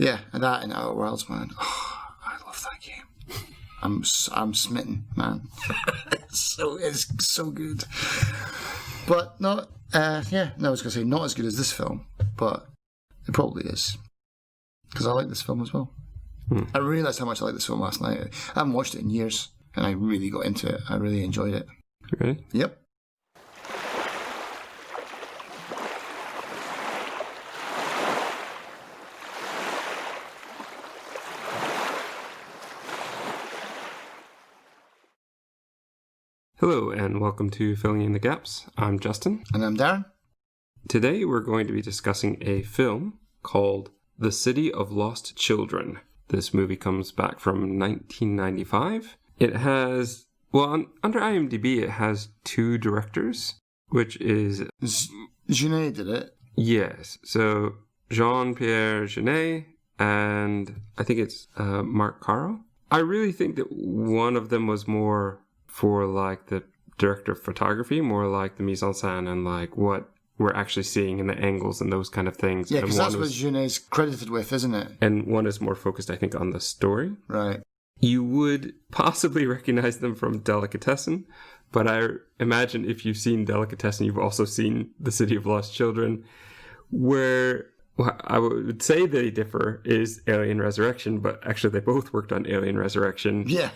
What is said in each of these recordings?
Yeah, and that in Outer Worlds, man. Oh, I love that game. I'm smitten, man. It's so good. But not, I was going to say not as good as this film, but it probably is. Because I like this film as well. I realised how much I liked this film last night. I haven't watched it in years, and I really got into it. I really enjoyed it. Really? Yep. Hello, and welcome to Filling in the Gaps. I'm Justin. And I'm Darren. Today we're going to be discussing a film called The City of Lost Children. This movie comes back from 1995. It has, under IMDb, it has two directors, which is... Genet did it? Yes. So, Jean-Pierre Genet, and I think it's Marc Caro. I really think that one of them was more for like the director of photography, more like the mise en scène and like what we're actually seeing in the angles and those kind of things. Yeah, because that's what Genet's credited with, isn't it? And one is more focused, I think, on the story. Right. You would possibly recognize them from Delicatessen, but I imagine if you've seen Delicatessen, you've also seen The City of Lost Children, where I would say they differ is Alien Resurrection, but actually they both worked on Alien Resurrection. Yeah.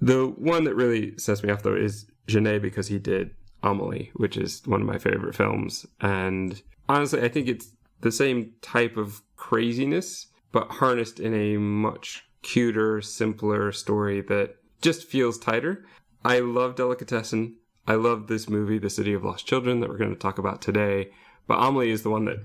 The one that really sets me off, though, is Genet, because he did Amélie, which is one of my favorite films. And honestly, I think it's the same type of craziness, but harnessed in a much cuter, simpler story that just feels tighter. I love Delicatessen. I love this movie, The City of Lost Children, that we're going to talk about today. But Amélie is the one that,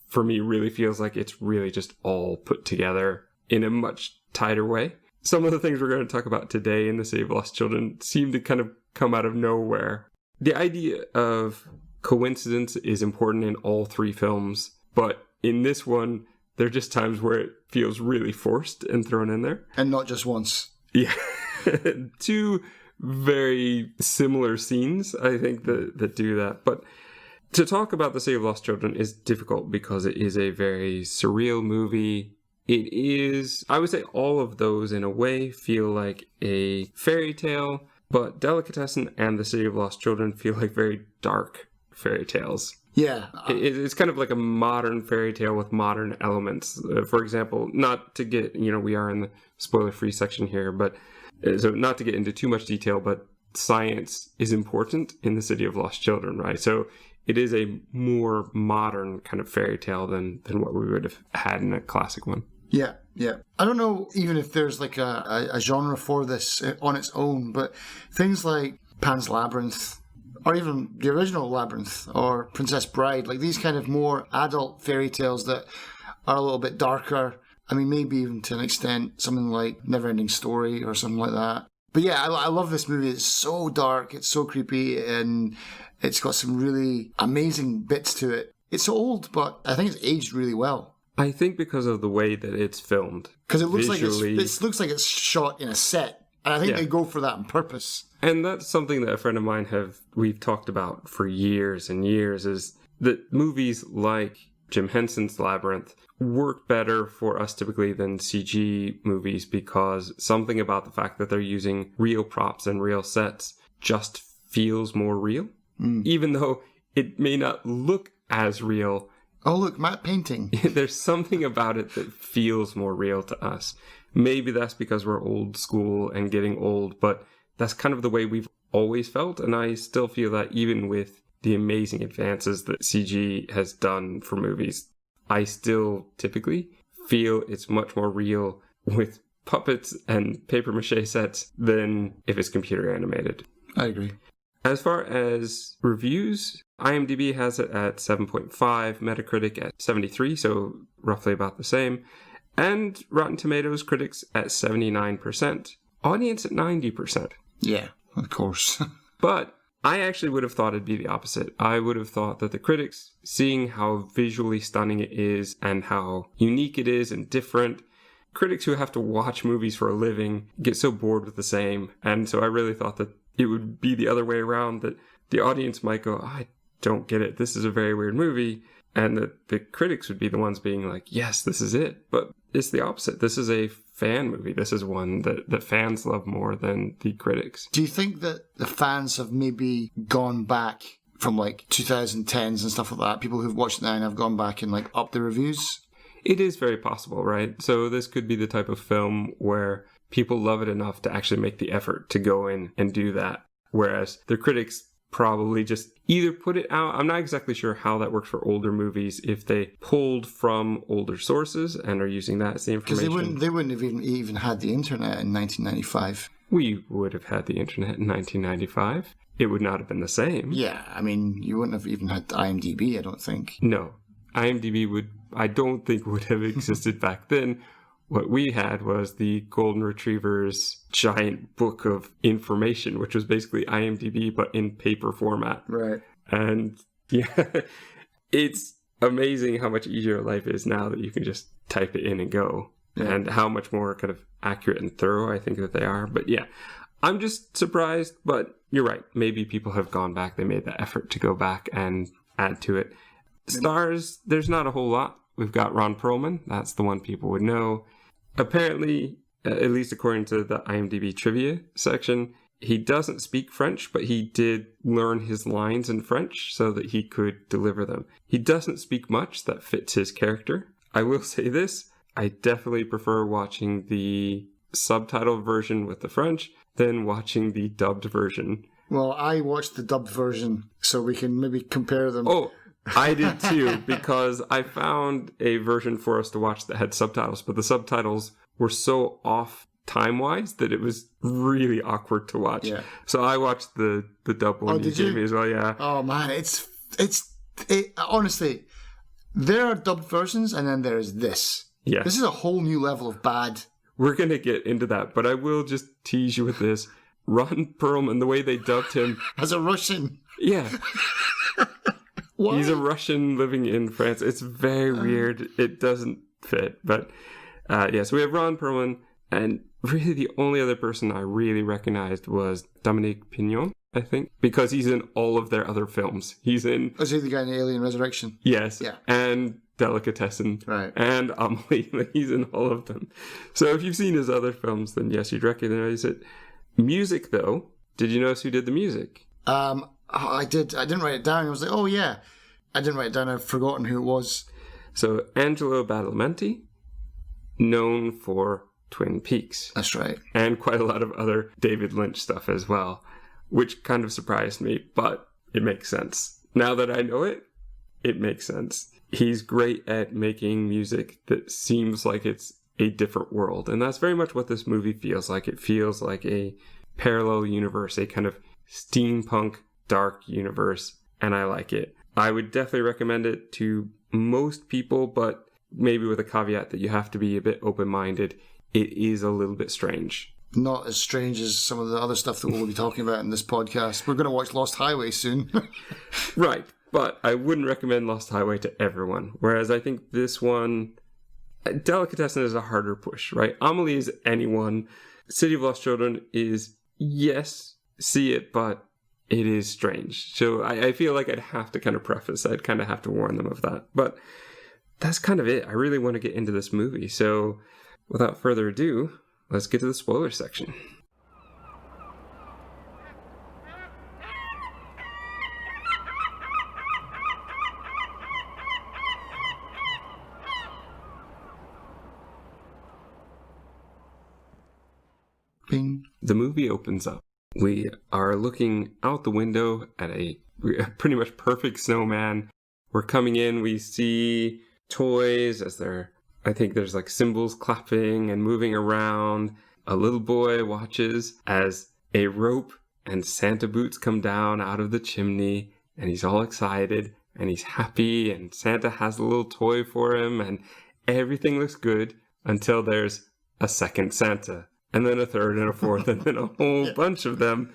for me, really feels like it's really just all put together in a much tighter way. Some of the things we're going to talk about today in The City of Lost Children seem to kind of come out of nowhere. The idea of coincidence is important in all three films, but in this one, there are just times where it feels really forced and thrown in there. And not just once. Yeah. Two very similar scenes, I think, that do that. But to talk about The City of Lost Children is difficult because it is a very surreal movie. It is, I would say all of those in a way feel like a fairy tale, but Delicatessen and The City of Lost Children feel like very dark fairy tales. Yeah. It's kind of like a modern fairy tale with modern elements. For example, not to get, we are in the spoiler-free section here, but so not to get into too much detail, but science is important in The City of Lost Children, right? So it is a more modern kind of fairy tale than what we would have had in a classic one. Yeah, yeah. I don't know even if there's like a genre for this on its own, but things like Pan's Labyrinth, or even the original Labyrinth, or Princess Bride, like these kind of more adult fairy tales that are a little bit darker. I mean, maybe even to an extent, something like Neverending Story or something like that. But yeah, I love this movie. It's so dark, it's so creepy, and it's got some really amazing bits to it. It's old, but I think it's aged really well. I think because of the way that it's filmed. Because it looks visually, it looks like it's shot in a set. And I think they go for that on purpose. And that's something that a friend of mine we've talked about for years and years, is that movies like Jim Henson's Labyrinth work better for us typically than CG movies, because something about the fact that they're using real props and real sets just feels more real. Even though it may not look as real. Oh, look, matte painting. There's something about it that feels more real to us. Maybe that's because we're old school and getting old, but that's kind of the way we've always felt. And I still feel that even with the amazing advances that CG has done for movies, I still typically feel it's much more real with puppets and paper mache sets than if it's computer animated. I agree. As far as reviews, IMDb has it at 7.5, Metacritic at 73, so roughly about the same, and Rotten Tomatoes critics at 79%, audience at 90%. Yeah, of course. But I actually would have thought it'd be the opposite. I would have thought that the critics, seeing how visually stunning it is and how unique it is and different, critics who have to watch movies for a living get so bored with the same. And so I really thought that it would be the other way around, that the audience might go, I don't get it, this is a very weird movie. And the critics would be the ones being like, yes, this is it. But it's the opposite. This is a fan movie. This is one that fans love more than the critics. Do you think that the fans have maybe gone back from like 2010s and stuff like that? People who've watched it now and have gone back and like upped the reviews? It is very possible, right? So this could be the type of film where people love it enough to actually make the effort to go in and do that. Whereas the critics probably just either put it out. I'm not exactly sure how that works for older movies, if they pulled from older sources and are using that as the information. Because they wouldn't have even had the internet in 1995. We would have had the internet in 1995. It would not have been the same. Yeah, I mean, you wouldn't have even had IMDb, I don't think. No. IMDb I don't think would have existed back then. What we had was the Golden Retriever's giant book of information, which was basically IMDb, but in paper format. Right. And yeah, it's amazing how much easier life is now that you can just type it in and go. Yeah. And how much more kind of accurate and thorough I think that they are. But yeah, I'm just surprised, but you're right. Maybe people have gone back. They made the effort to go back and add to it. Stars, there's not a whole lot. We've got Ron Perlman. That's the one people would know. Apparently, at least according to the IMDb trivia section, he doesn't speak French, but he did learn his lines in French so that he could deliver them. He doesn't speak much that fits his character. I will say this, I definitely prefer watching the subtitled version with the French than watching the dubbed version. Well, I watched the dubbed version, so we can maybe compare them. Oh, I did too, because I found a version for us to watch that had subtitles, but the subtitles were so off time-wise that it was really awkward to watch. Yeah. So I watched the dub one you gave me as well, yeah. Oh man, it's honestly, there are dubbed versions and then there's this. Yeah. This is a whole new level of bad. We're going to get into that, but I will just tease you with this. Ron Perlman, the way they dubbed him... As a Russian. Yeah. Why? He's a Russian living in France. It's very weird. It doesn't fit. But so we have Ron Perlman, and really the only other person I really recognized was Dominique Pignon, I think, because he's in all of their other films. He's in... Was he the guy in Alien Resurrection? Yes. Yeah. And Delicatessen. Right. And Amelie. He's in all of them. So if you've seen his other films, then yes, you'd recognize it. Music, though. Did you notice who did the music? I did. I didn't write it down. I was like, oh yeah. I didn't write it down. I've forgotten who it was. So Angelo Badalamenti, known for Twin Peaks. That's right. And quite a lot of other David Lynch stuff as well, which kind of surprised me, but it makes sense. Now that I know it, it makes sense. He's great at making music that seems like it's a different world. And that's very much what this movie feels like. It feels like a parallel universe, a kind of steampunk dark universe, and I like it. I would definitely recommend it to most people, but maybe with a caveat that you have to be a bit open-minded. It is a little bit strange. Not as strange as some of the other stuff that we'll be talking about in this podcast. We're going to watch Lost Highway soon. Right, but I wouldn't recommend Lost Highway to everyone, whereas I think this one... Delicatessen is a harder push, right? Amelie is anyone. City of Lost Children is, yes, see it, but it is strange. So I feel like I'd have to kind of preface, I'd kind of have to warn them of that. But that's kind of it. I really want to get into this movie. So without further ado, let's get to the spoiler section. Bing. The movie opens up. We are looking out the window at a pretty much perfect snowman. We're coming in, we see toys as I think there's like cymbals clapping and moving around. A little boy watches as a rope and Santa boots come down out of the chimney, and he's all excited and he's happy, and Santa has a little toy for him, and everything looks good until there's a second Santa. And then a third and a fourth, and then a whole bunch of them.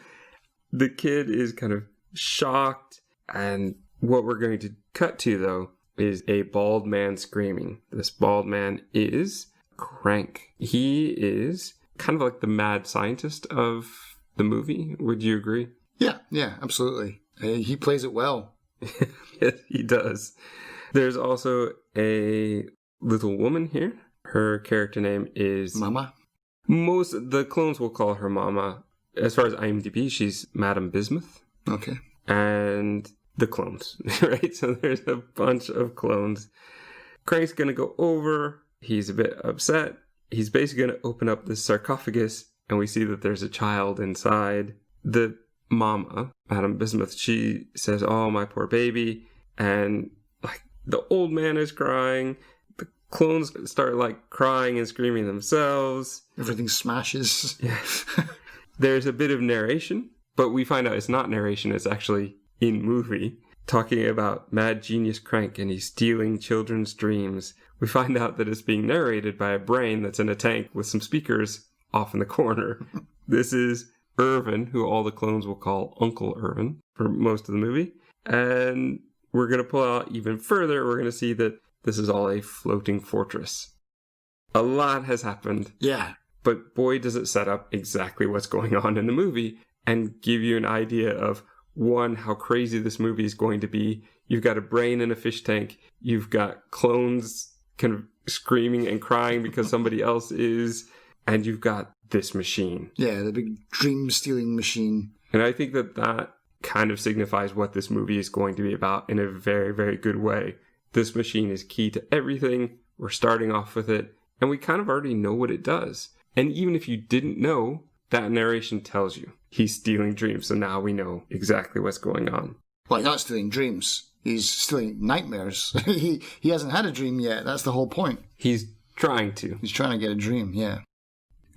The kid is kind of shocked. And what we're going to cut to, though, is a bald man screaming. This bald man is Crank. He is kind of like the mad scientist of the movie. Would you agree? Yeah, absolutely. He plays it well. Yes, he does. There's also a little woman here. Her character name is... Mama? Most the clones will call her Mama. As far as IMDb, she's Madame Bismuth. Okay. And the clones, right? So there's a bunch of clones. Crank's going to go over. He's a bit upset. He's basically going to open up this sarcophagus, and we see that there's a child inside. The Mama, Madame Bismuth, she says, "Oh, my poor baby." And like the old man is crying. The clones start like crying and screaming themselves. Everything smashes. Yeah. There's a bit of narration, but we find out it's not narration, it's actually in movie, talking about mad genius Crank and he's stealing children's dreams. We find out that it's being narrated by a brain that's in a tank with some speakers off in the corner. This is Irvin, who all the clones will call Uncle Irvin for most of the movie. And we're going to pull out even further. We're going to see that this is all a floating fortress. A lot has happened. Yeah. But boy, does it set up exactly what's going on in the movie and give you an idea of, one, how crazy this movie is going to be. You've got a brain in a fish tank. You've got clones kind of screaming and crying because somebody else is. And you've got this machine. Yeah, the big dream-stealing machine. And I think that that kind of signifies what this movie is going to be about in a very, very good way. This machine is key to everything. We're starting off with it. And we kind of already know what it does. And even if you didn't know, that narration tells you he's stealing dreams. So now we know exactly what's going on. Well, he's not stealing dreams. He's stealing nightmares. he hasn't had a dream yet. That's the whole point. He's trying to. He's trying to get a dream, yeah.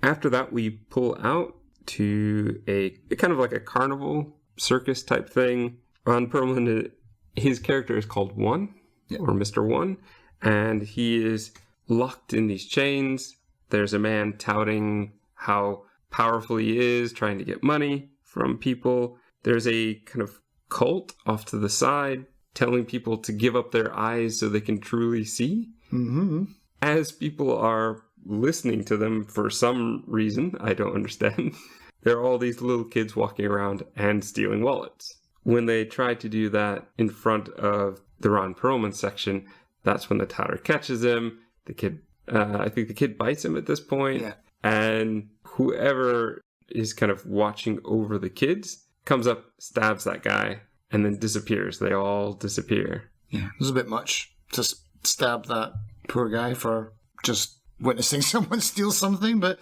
After that, we pull out to a kind of like a carnival circus type thing. Ron Perlman, his character is called One, or Mr. One, and he is locked in these chains. There's a man touting how powerful he is, trying to get money from people. There's a kind of cult off to the side telling people to give up their eyes so they can truly see. Mm-hmm. As people are listening to them for some reason, I don't understand, there are all these little kids walking around and stealing wallets. When they try to do that in front of the Ron Perlman section, that's when the touter catches him. The kid, I think the kid bites him at this point. Yeah. And whoever is kind of watching over the kids comes up, stabs that guy, and then disappears. They all disappear. Yeah, it was a bit much to stab that poor guy for just witnessing someone steal something. But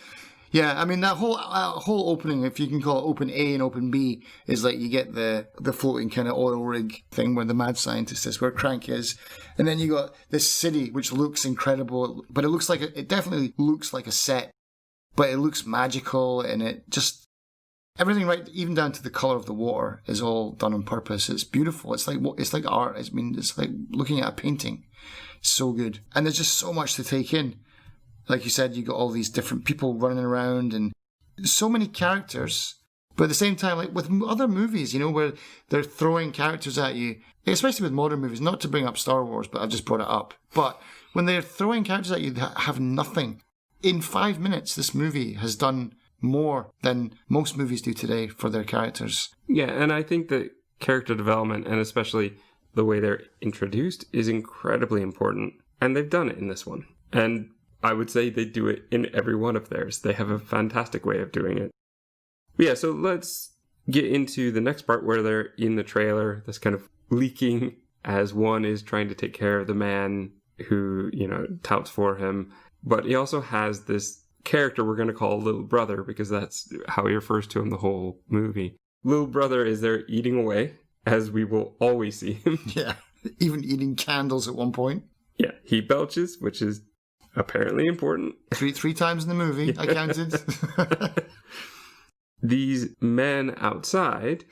yeah, I mean, that whole opening, if you can call it open A and open B, is like you get the floating kind of oil rig thing where the mad scientist is, where Crank is. And then you got this city, which looks incredible, but it definitely looks like a set. But it looks magical, and it just everything, right, even down to the color of the water, is all done on purpose. It's beautiful. It's like art. I mean, it's like looking at a painting. It's so good, and there's just so much to take in. Like you said, you got all these different people running around, and so many characters. But at the same time, like with other movies, where they're throwing characters at you, especially with modern movies. Not to bring up Star Wars, but I've just brought it up. But when they're throwing characters at you that have nothing. In 5 minutes, this movie has done more than most movies do today for their characters. Yeah, and I think that character development, and especially the way they're introduced, is incredibly important. And they've done it in this one. And I would say they do it in every one of theirs. They have a fantastic way of doing it. But yeah, so let's get into the next part where they're in the trailer, that's kind of leaking as One is trying to take care of the man who, touts for him. But he also has this character we're going to call Little Brother, because that's how he refers to him the whole movie. Little Brother is there eating away, as we will always see him. Yeah, even eating candles at one point. Yeah, he belches, which is apparently important. Three times in the movie, I counted. These men outside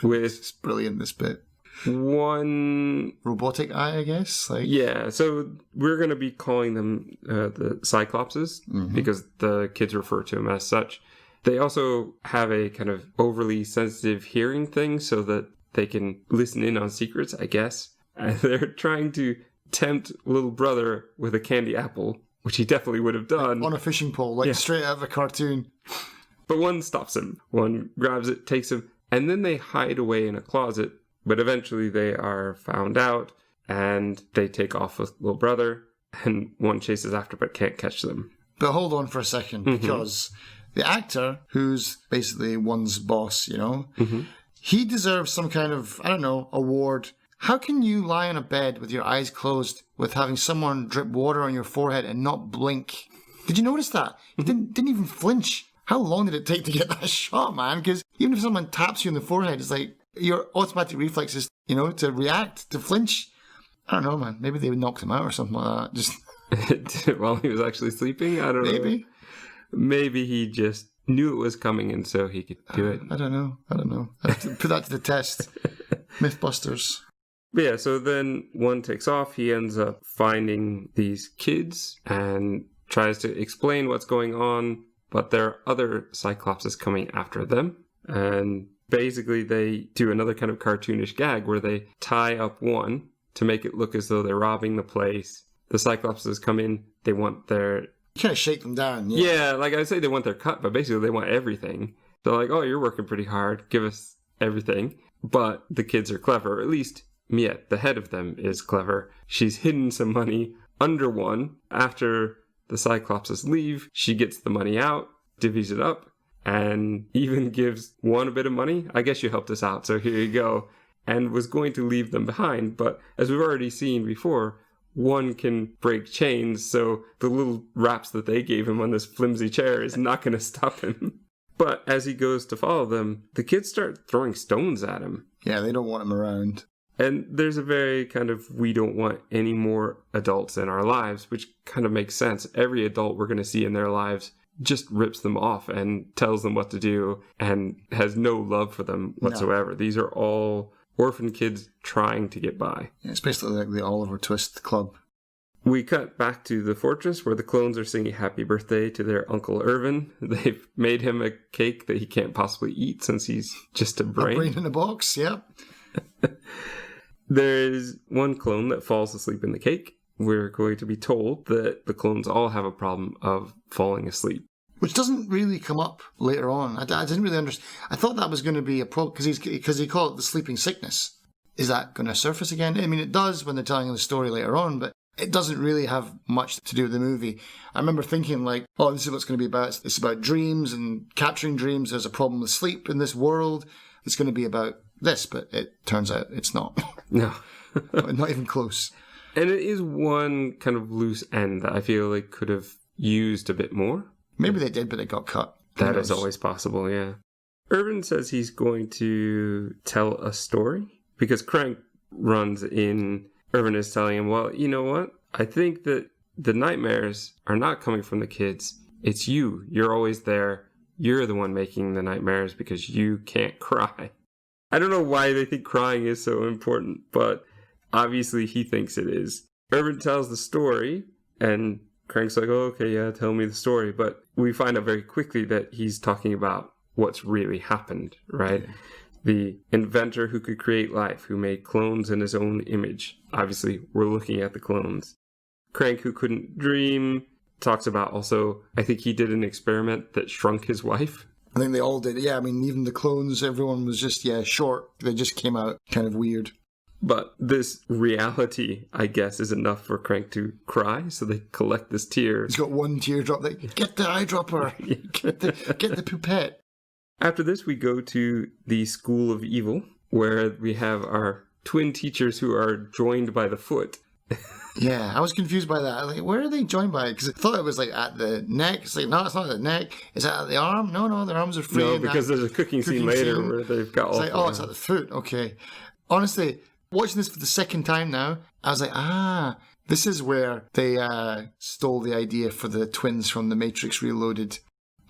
with... It's brilliant, this bit. One robotic eye, I guess. Yeah, so we're going to be calling them the Cyclopses, because the kids refer to them as such. They also have a kind of overly sensitive hearing thing so that they can listen in on secrets, I guess. And they're trying to tempt Little Brother with a candy apple, which he definitely would have done. On a fishing pole, straight out of a cartoon. But One stops him. One grabs it, takes him, and then they hide away in a closet. But eventually they are found out. and they take off with little brother, and one chases after but can't catch them. But hold on for a second, because the actor, who's basically one's boss, you know, he deserves some kind of, I don't know, award. How can you lie on a bed with your eyes closed with having someone drip water on your forehead and not blink? Did you notice that? He didn't even flinch. How long did it take to get that shot, man? Because even if someone taps you in the forehead, it's like your automatic reflex is, you know, to react, to flinch. I don't know, man. Maybe they knocked him out or something like that. Just while he was actually sleeping? I don't know. Maybe he just knew it was coming and so he could do it. I don't know. I have to put that to the test. Mythbusters. But yeah, so then one takes off. He ends up finding these kids and tries to explain what's going on, but there are other Cyclopses coming after them. And basically they do another kind of cartoonish gag where they tie up one to make it look as though they're robbing the place. The Cyclopses come in, they want their... You kind of shake them down. Yeah, like I say they want their cut, but basically they want everything. They're like, oh, you're working pretty hard, give us everything. But the kids are clever, or at least Miette, the head of them, is clever. She's hidden some money under one. After the Cyclopses leave, she gets the money out, divvies it up, and even gives one a bit of money. I guess you helped us out, so here you go. And was going to leave them behind, but as we've already seen before, one can break chains, so the little wraps that they gave him on this flimsy chair is not going to stop him. But as he goes to follow them, the kids start throwing stones at him. Yeah, they don't want him around. And there's a very kind of, we don't want any more adults in our lives, which kind of makes sense. Every adult we're going to see in their lives just rips them off and tells them what to do and has no love for them whatsoever. No. These are all orphan kids trying to get by. Yeah, it's basically like the Oliver Twist Club. We cut back to the fortress where the clones are singing happy birthday to their Uncle Irvin. They've made him a cake that he can't possibly eat since he's just a brain. A brain in a box, yeah. There's one clone that falls asleep in the cake. We're going to be told that the clones all have a problem of falling asleep. Which doesn't really come up later on. I didn't really understand. I thought that was going to be a problem because he called it the sleeping sickness. Is that going to surface again? I mean, it does when they're telling the story later on, but it doesn't really have much to do with the movie. I remember thinking like, oh, this is what it's going to be about. It's about dreams and capturing dreams. There's a problem with sleep in this world. It's going to be about this, but it turns out it's not. No. Not even close. And it is one kind of loose end that I feel like could have used a bit more. Maybe they did, but it got cut. That is always possible, yeah. Irvin says he's going to tell a story because Crank runs in. Irvin is telling him, well, you know what? I think that the nightmares are not coming from the kids. It's you. You're always there. You're the one making the nightmares because you can't cry. I don't know why they think crying is so important, but obviously he thinks it is. Irvin tells the story, and Crank's like, oh, okay, yeah, tell me the story. But we find out very quickly that he's talking about what's really happened, right? Yeah. The inventor who could create life, who made clones in his own image. Obviously, we're looking at the clones. Crank, who couldn't dream, talks about also, I think he did an experiment that shrunk his wife. I think they all did. Yeah, I mean, even the clones, everyone was just, short. They just came out kind of weird. But this reality, I guess, is enough for Crank to cry, so they collect this tear. He's got one teardrop. Get the eyedropper. Get the pipette. After this, we go to the School of Evil, where we have our twin teachers who are joined by the foot. Yeah, I was confused by that. Like, where are they joined by? Because I thought it was like at the neck. It's like, no, it's not at the neck. Is it at the arm? No, their arms are free. No, because there's a cooking scene later where they've got all. It's like, it's at the foot. Okay. Honestly, watching this for the second time now, I was like, this is where they stole the idea for the twins from The Matrix Reloaded.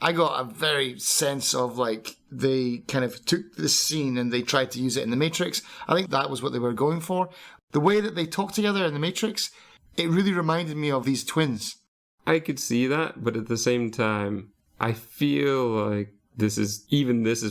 I got a very sense of like they kind of took this scene and they tried to use it in The Matrix. I think that was what they were going for. The way that they talk together in The Matrix, it really reminded me of these twins. I could see that, but at the same time, I feel like this is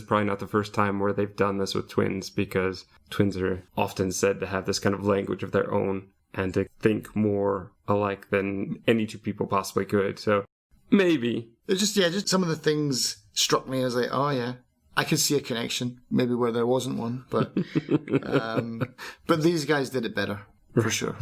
probably not the first time where they've done this with twins, because twins are often said to have this kind of language of their own and to think more alike than any two people possibly could. So maybe. It's just some of the things struck me as like, oh yeah, I could see a connection, maybe where there wasn't one, but but these guys did it better. For sure.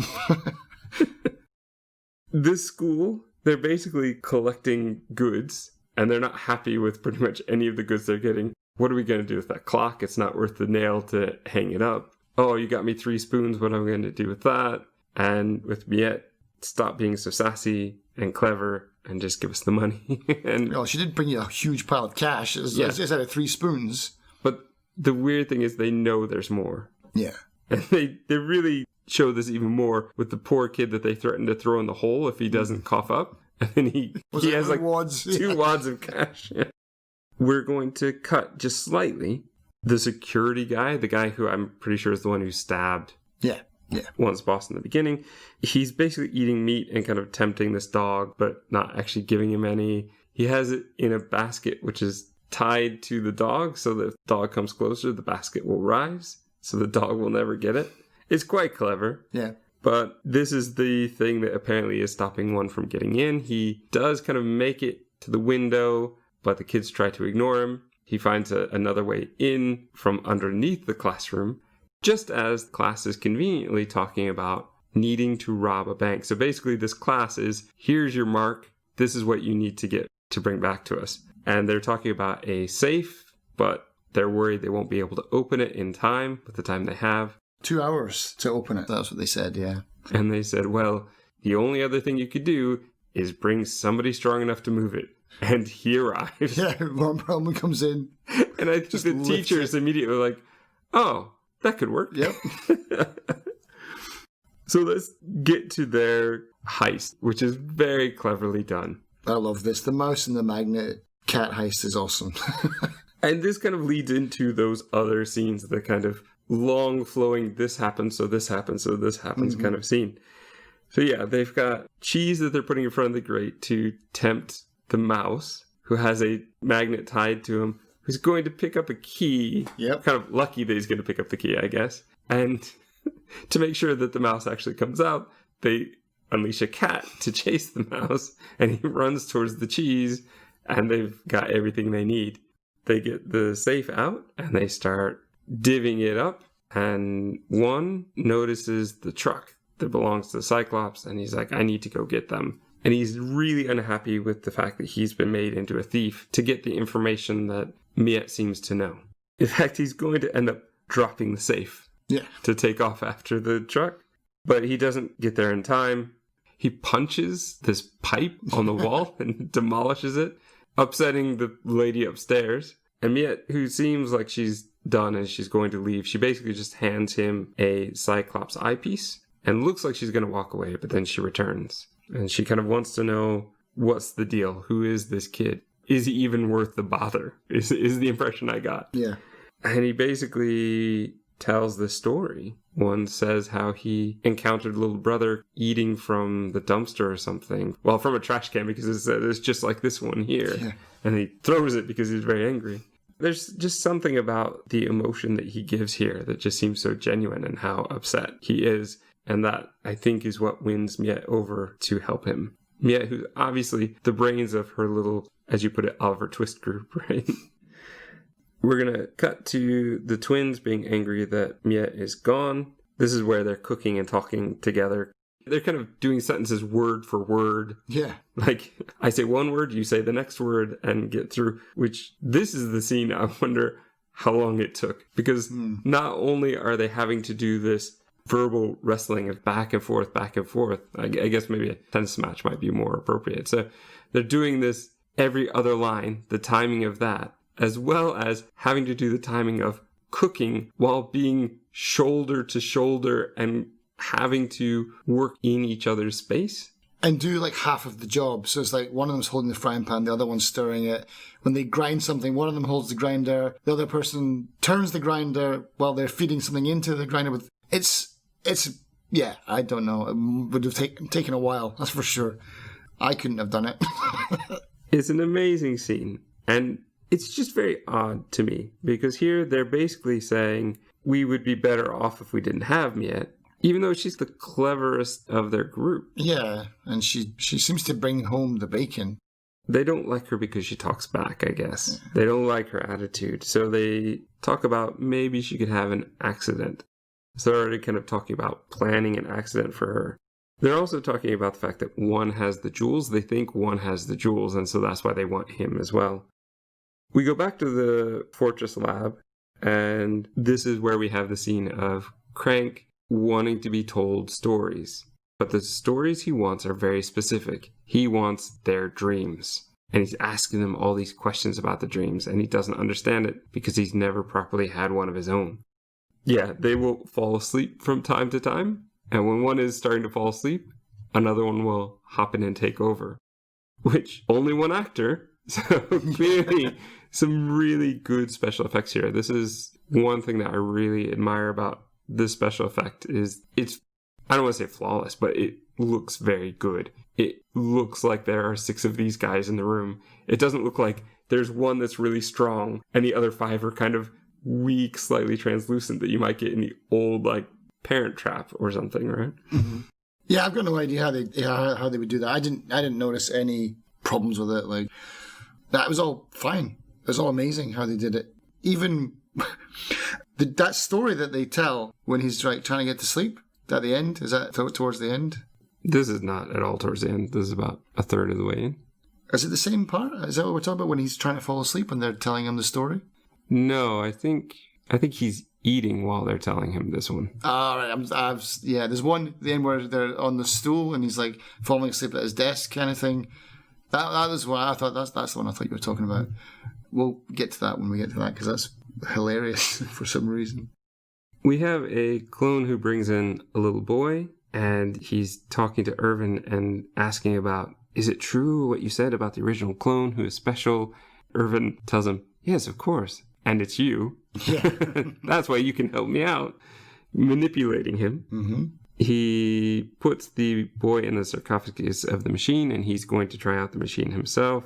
This school, they're basically collecting goods, and they're not happy with pretty much any of the goods they're getting. What are we going to do with that clock? It's not worth the nail to hang it up. Oh, you got me 3 spoons. What am I going to do with that? And with Miette, stop being so sassy and clever and just give us the money. And well, she did bring you a huge pile of cash. It's out of 3 spoons. But the weird thing is they know there's more. Yeah. And they really show this even more with the poor kid that they threaten to throw in the hole if he doesn't cough up. And then he has like wads? 2 wads of cash. Yeah. We're going to cut just slightly. The security guy, the guy who I'm pretty sure is the one who stabbed one's boss in the beginning, he's basically eating meat and kind of tempting this dog, but not actually giving him any. He has it in a basket, which is tied to the dog, so that if the dog comes closer, the basket will rise, so the dog will never get it. It's quite clever. Yeah. But this is the thing that apparently is stopping one from getting in. He does kind of make it to the window, but the kids try to ignore him. He finds another way in from underneath the classroom, just as the class is conveniently talking about needing to rob a bank. So basically this class is, here's your mark. This is what you need to get to bring back to us. And they're talking about a safe, but they're worried they won't be able to open it in time with the time they have. 2 hours to open it. That's what they said, yeah. And they said, well, the only other thing you could do is bring somebody strong enough to move it. And he arrives. Yeah, Ron Perlman comes in. And I think the teachers immediately were like, oh, that could work. Yep. So let's get to their heist, which is very cleverly done. I love this. The mouse and the magnet cat heist is awesome. And this kind of leads into those other scenes, the kind of long flowing, this happens, so this happens, so this happens kind of scene. So yeah, they've got cheese that they're putting in front of the grate to tempt the mouse, who has a magnet tied to him, who's going to pick up a key. Yep. Kind of lucky that he's going to pick up the key, I guess. And to make sure that the mouse actually comes out, they unleash a cat to chase the mouse, and he runs towards the cheese, and they've got everything they need. They get the safe out, and they start divvying it up, and one notices the truck that belongs to the Cyclops, and he's like, I need to go get them. And he's really unhappy with the fact that he's been made into a thief to get the information that Miette seems to know. In fact, he's going to end up dropping the safe to take off after the truck, but he doesn't get there in time. He punches this pipe on the wall and demolishes it, upsetting the lady upstairs. And Miette, who seems like she's done and she's going to leave, she basically just hands him a Cyclops eyepiece and looks like she's going to walk away, but then she returns. And she kind of wants to know, what's the deal? Who is this kid? Is he even worth the bother? Is the impression I got. Yeah. And he basically tells the story. One says how he encountered a little brother eating from the dumpster or something. Well, from a trash can, because it's just like this one here. Yeah. And he throws it because he's very angry. There's just something about the emotion that he gives here that just seems so genuine, and how upset he is. And that, I think, is what wins Miette over to help him. Miette, who's obviously the brains of her little, as you put it, Oliver Twist group, right? We're going to cut to the twins being angry that Miette is gone. This is where they're cooking and talking together. They're kind of doing sentences word for word. Yeah. Like, I say one word, you say the next word, and get through. Which, this is the scene I wonder how long it took. Because not only are they having to do this verbal wrestling of back and forth, I guess maybe a tennis match might be more appropriate. So they're doing this every other line, the timing of that, as well as having to do the timing of cooking while being shoulder to shoulder and having to work in each other's space. And do like half of the job. So it's like one of them's holding the frying pan, the other one's stirring it. When they grind something, one of them holds the grinder, the other person turns the grinder while they're feeding something into the grinder. It's yeah, I don't know. It would have taken a while, that's for sure. I couldn't have done it. It's an amazing scene. And it's just very odd to me, because here they're basically saying we would be better off if we didn't have Miette, even though she's the cleverest of their group. Yeah, and she seems to bring home the bacon. They don't like her because she talks back, I guess. Yeah. They don't like her attitude. So they talk about maybe she could have an accident. So they're already kind of talking about planning an accident for her. They're also talking about the fact that one has the jewels. They think one has the jewels, and so that's why they want him as well. We go back to the Fortress lab, and this is where we have the scene of Crank wanting to be told stories. But the stories he wants are very specific. He wants their dreams. And he's asking them all these questions about the dreams, and he doesn't understand it because he's never properly had one of his own. Yeah, they will fall asleep from time to time. And when one is starting to fall asleep, another one will hop in and take over. Which, only one actor. So clearly, some really good special effects here. This is one thing that I really admire about this special effect is it's, I don't want to say flawless, but it looks very good. It looks like there are 6 of these guys in the room. It doesn't look like there's one that's really strong and the other 5 are kind of weak, slightly translucent that you might get in the old, like, Parent Trap or something, right? Mm-hmm. Yeah, I've got no idea how they would do that. I didn't notice any problems with it. Like, that was all fine. It was all amazing how they did it. Even that story that they tell when he's trying to get to sleep at the end, is that towards the end? This is not at all towards the end. This is about a third of the way in. Is it the same part? Is that what we're talking about when he's trying to fall asleep and they're telling him the story? No, I think he's eating while they're telling him this one. All right. Yeah, there's one at the end where they're on the stool and he's like falling asleep at his desk kind of thing. That is what I thought. That's the one I thought you were talking about. We'll get to that when we get to that because that's hilarious for some reason. We have a clone who brings in a little boy and he's talking to Irvin and asking about, is it true what you said about the original clone who is special? Irvin tells him, yes, of course. And it's you. Yeah. That's why you can help me out. Manipulating him. Mm-hmm. He puts the boy in the sarcophagus of the machine, and he's going to try out the machine himself.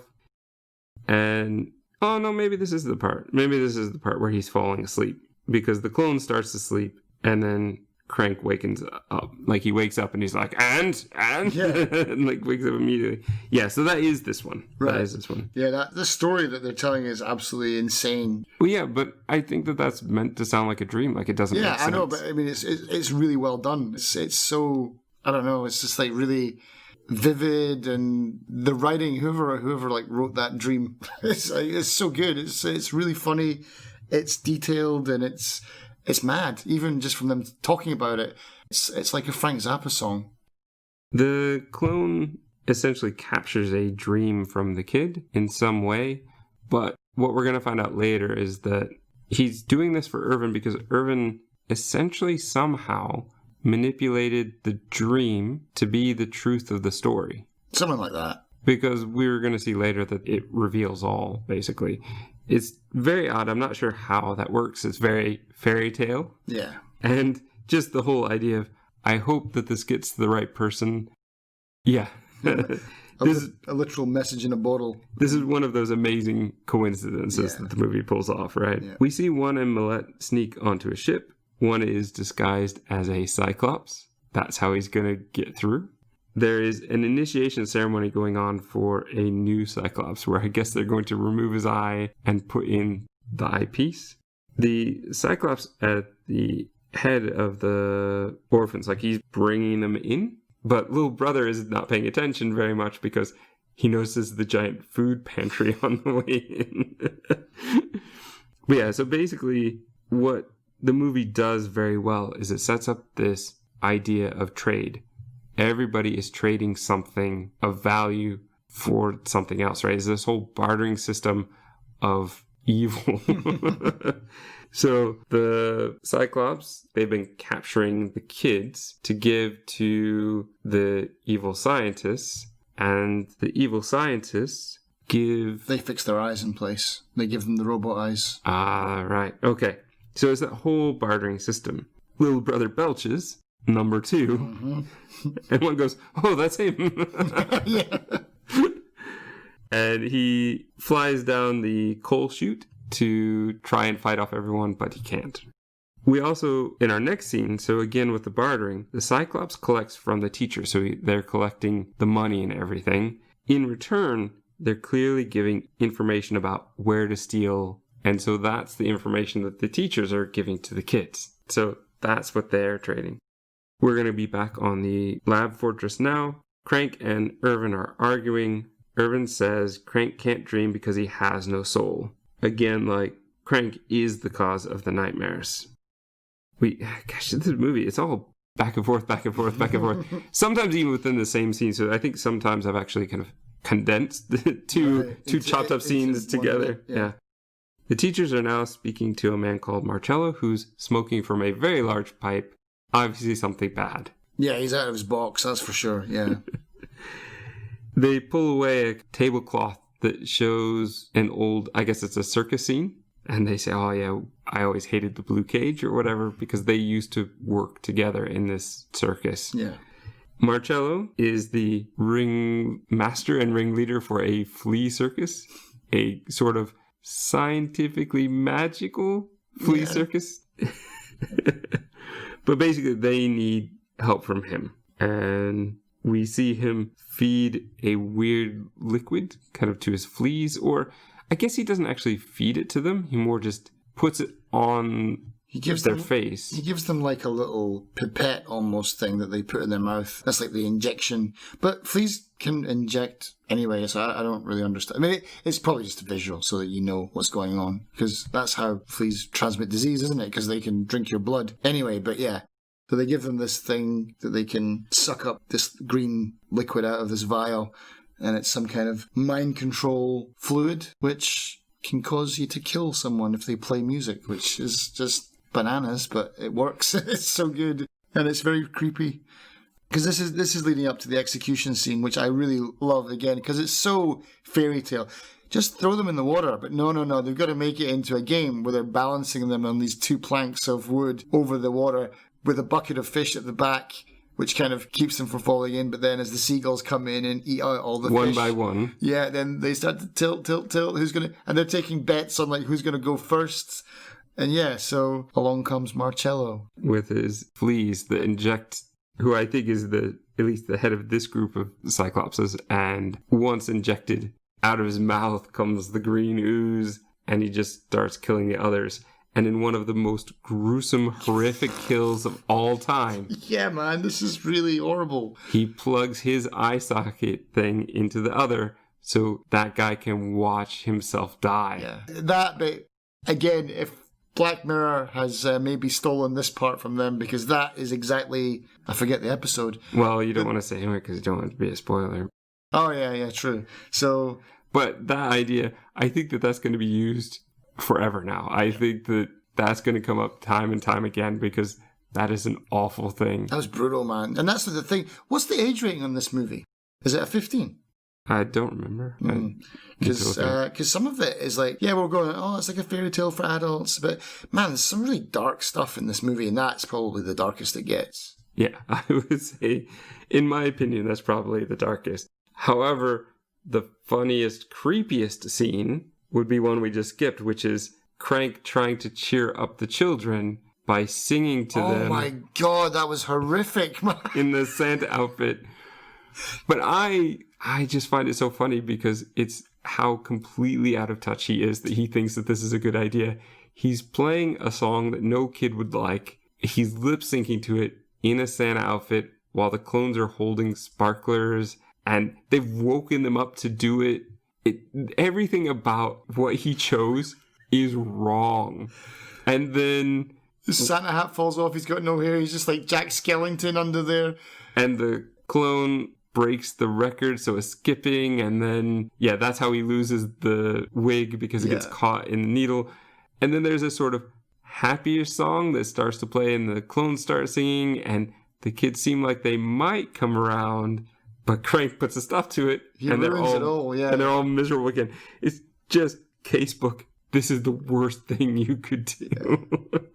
And, oh no, maybe this is the part. Maybe this is the part where he's falling asleep. Because the clone starts to sleep, and then Crank wakens up. Like, he wakes up and he's like, and? Yeah. And, like, wakes up immediately. Yeah, so that is this one. Right. That is this one. Yeah, the story that they're telling is absolutely insane. Well, yeah, but I think that's meant to sound like a dream. Like, it doesn't make sense. Yeah, I know, but I mean, it's really well done. It's so, I don't know, it's just, like, really vivid, and the writing, whoever like, wrote that dream, it's so good. It's really funny. It's detailed, and it's mad, even just from them talking about it. It's like a Frank Zappa song. The clone essentially captures a dream from the kid in some way, but what we're going to find out later is that he's doing this for Irvin because Irvin essentially somehow manipulated the dream to be the truth of the story. Something like that. Because we're going to see later that it reveals all, basically. It's very odd. I'm not sure how that works. It's very fairy tale. Yeah. And just the whole idea of, I hope that this gets to the right person. Yeah. A literal message in a bottle. This is one of those amazing coincidences that the movie pulls off, right? Yeah. We see one and Millette sneak onto a ship. One is disguised as a Cyclops. That's how he's going to get through. There is an initiation ceremony going on for a new Cyclops, where I guess they're going to remove his eye and put in the eyepiece. The Cyclops at the head of the orphans, like, he's bringing them in, but little brother is not paying attention very much because he notices the giant food pantry on the way in. But yeah, so basically what the movie does very well is it sets up this idea of trade. Everybody is trading something of value for something else, right? It's this whole bartering system of evil. So the Cyclops, they've been capturing the kids to give to the evil scientists, and the evil scientists They fix their eyes in place. They give them the robot eyes. Ah, right. Okay. So it's that whole bartering system. Little brother belches, number 2. Mm-hmm. And one goes, oh, that's him. Yeah. And he flies down the coal chute to try and fight off everyone, but he can't. We also, in our next scene, so again with the bartering, the Cyclops collects from the teacher, so they're collecting the money and everything. In return, they're clearly giving information about where to steal, and so that's the information that the teachers are giving to the kids. So that's what they're trading. We're going to be back on the lab fortress now. Crank and Irvin are arguing. Irvin says Crank can't dream because he has no soul. Again, like, Crank is the cause of the nightmares. Gosh, this movie, it's all back and forth, back and forth, back and forth. Sometimes even within the same scene. So I think sometimes I've actually kind of condensed the two chopped up scenes together. Yeah. The teachers are now speaking to a man called Marcello, who's smoking from a very large pipe. Obviously something bad. Yeah, he's out of his box, that's for sure, yeah. They pull away a tablecloth that shows an old, I guess it's a circus scene. And they say, oh yeah, I always hated the blue cage or whatever because they used to work together in this circus. Yeah. Marcello is the ringmaster and ringleader for a flea circus, a sort of scientifically magical flea circus. But basically, they need help from him. And we see him feed a weird liquid kind of to his fleas, or I guess he doesn't actually feed it to them. He more just puts it on their face. He gives them like a little pipette almost thing that they put in their mouth. That's like the injection. But fleas can inject anyway, so I don't really understand. I mean, it's probably just a visual so that you know what's going on. Because that's how fleas transmit disease, isn't it? Because they can drink your blood. Anyway, but yeah. So they give them this thing that they can suck up this green liquid out of this vial. And it's some kind of mind control fluid, which can cause you to kill someone if they play music, which is just bananas, but it works. It's so good. And it's very creepy. Because this is leading up to the execution scene, which I really love, again, because it's so fairy tale. Just throw them in the water. But no. They've got to make it into a game where they're balancing them on these 2 planks of wood over the water with a bucket of fish at the back, which kind of keeps them from falling in. But then as the seagulls come in and eat out all the one fish, by one, yeah, then they start to tilt. Who's gonna? And they're taking bets on like who's gonna go first. And yeah, so along comes Marcello with his fleas that inject, who I think is at least the head of this group of Cyclopses. And once injected, out of his mouth comes the green ooze, and he just starts killing the others. And in one of the most gruesome, horrific kills of all time. Yeah, man, this is really horrible. He plugs his eye socket thing into the other so that guy can watch himself die. Yeah. That bit, again, if Black Mirror has maybe stolen this part from them, because that is exactly, I forget the episode. Well, you don't want to say anyway because you don't want it to be a spoiler. Oh, yeah, true. So, but that idea, I think that's going to be used forever now. I think that's going to come up time and time again because that is an awful thing. That was brutal, man. And that's the thing. What's the age rating on this movie? Is it a 15? I don't remember. Because some of it is like, yeah, we're going, it's like a fairy tale for adults. But man, there's some really dark stuff in this movie, and that's probably the darkest it gets. Yeah, I would say, in my opinion, that's probably the darkest. However, the funniest, creepiest scene would be one we just skipped, which is Crank trying to cheer up the children by singing to them. Oh my God, that was horrific, man. In the Santa outfit. But I just find it so funny because it's how completely out of touch he is that he thinks that this is a good idea. He's playing a song that no kid would like. He's lip syncing to it in a Santa outfit while the clones are holding sparklers, and they've woken them up to do it. Everything about what he chose is wrong. And then the Santa hat falls off. He's got no hair. He's just like Jack Skellington under there. And the clone breaks the record, so it's skipping. And then, yeah, that's how he loses the wig because it gets caught in the needle. And then there's a sort of happier song that starts to play and the clones start singing. And the kids seem like they might come around. But Crank puts a stop to it, and they're all miserable again. It's just casebook. This is the worst thing you could do.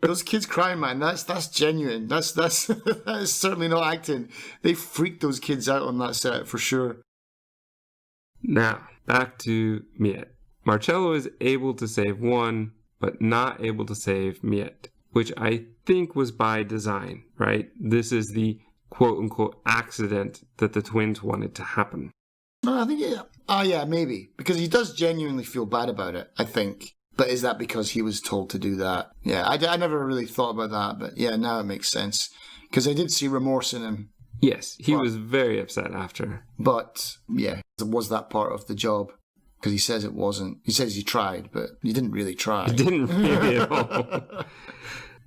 Those kids crying, man. That's genuine. That is certainly not acting. They freaked those kids out on that set for sure. Now back to Miette. Marcello is able to save one, but not able to save Miette, which I think was by design. Right? This is the quote-unquote accident that the twins wanted to happen. I think, maybe. Because he does genuinely feel bad about it, I think. But is that because he was told to do that? Yeah, I never really thought about that, but yeah, now it makes sense. Because I did see remorse in him. Yes, he was very upset after. But, yeah, was that part of the job? Because he says it wasn't. He says he tried, but he didn't really try. He didn't really at all.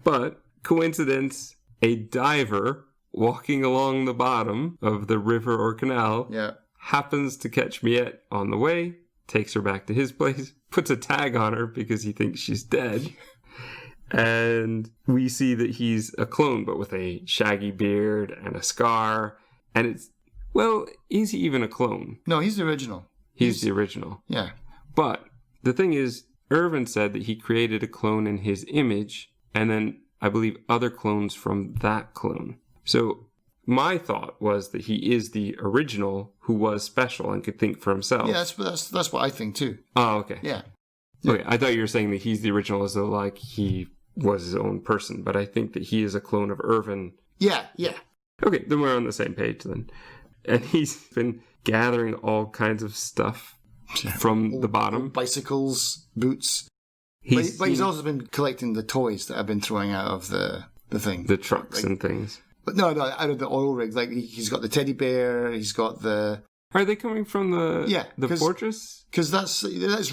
But, coincidence, a diver walking along the bottom of the river or canal happens to catch Miette on the way, takes her back to his place, puts a tag on her because he thinks she's dead. And we see that he's a clone, but with a shaggy beard and a scar. And it's, well, is he even a clone? No, he's the original. He's the original. Yeah. But the thing is, Irvin said that he created a clone in his image, and then I believe other clones from that clone. So my thought was that he is the original who was special and could think for himself. Yeah, that's what I think too. Oh, okay. Yeah. Okay, I thought you were saying that he's the original as though like he was his own person, but I think that he is a clone of Irvin. Yeah. Okay, then we're on the same page then. And he's been gathering all kinds of stuff from the bottom. Bicycles, boots. But he's also been collecting the toys that I've been throwing out of the thing. The trucks and things. But no, out of the oil rig. Like, he's got the teddy bear, he's got the... Are they coming from the fortress? Because that's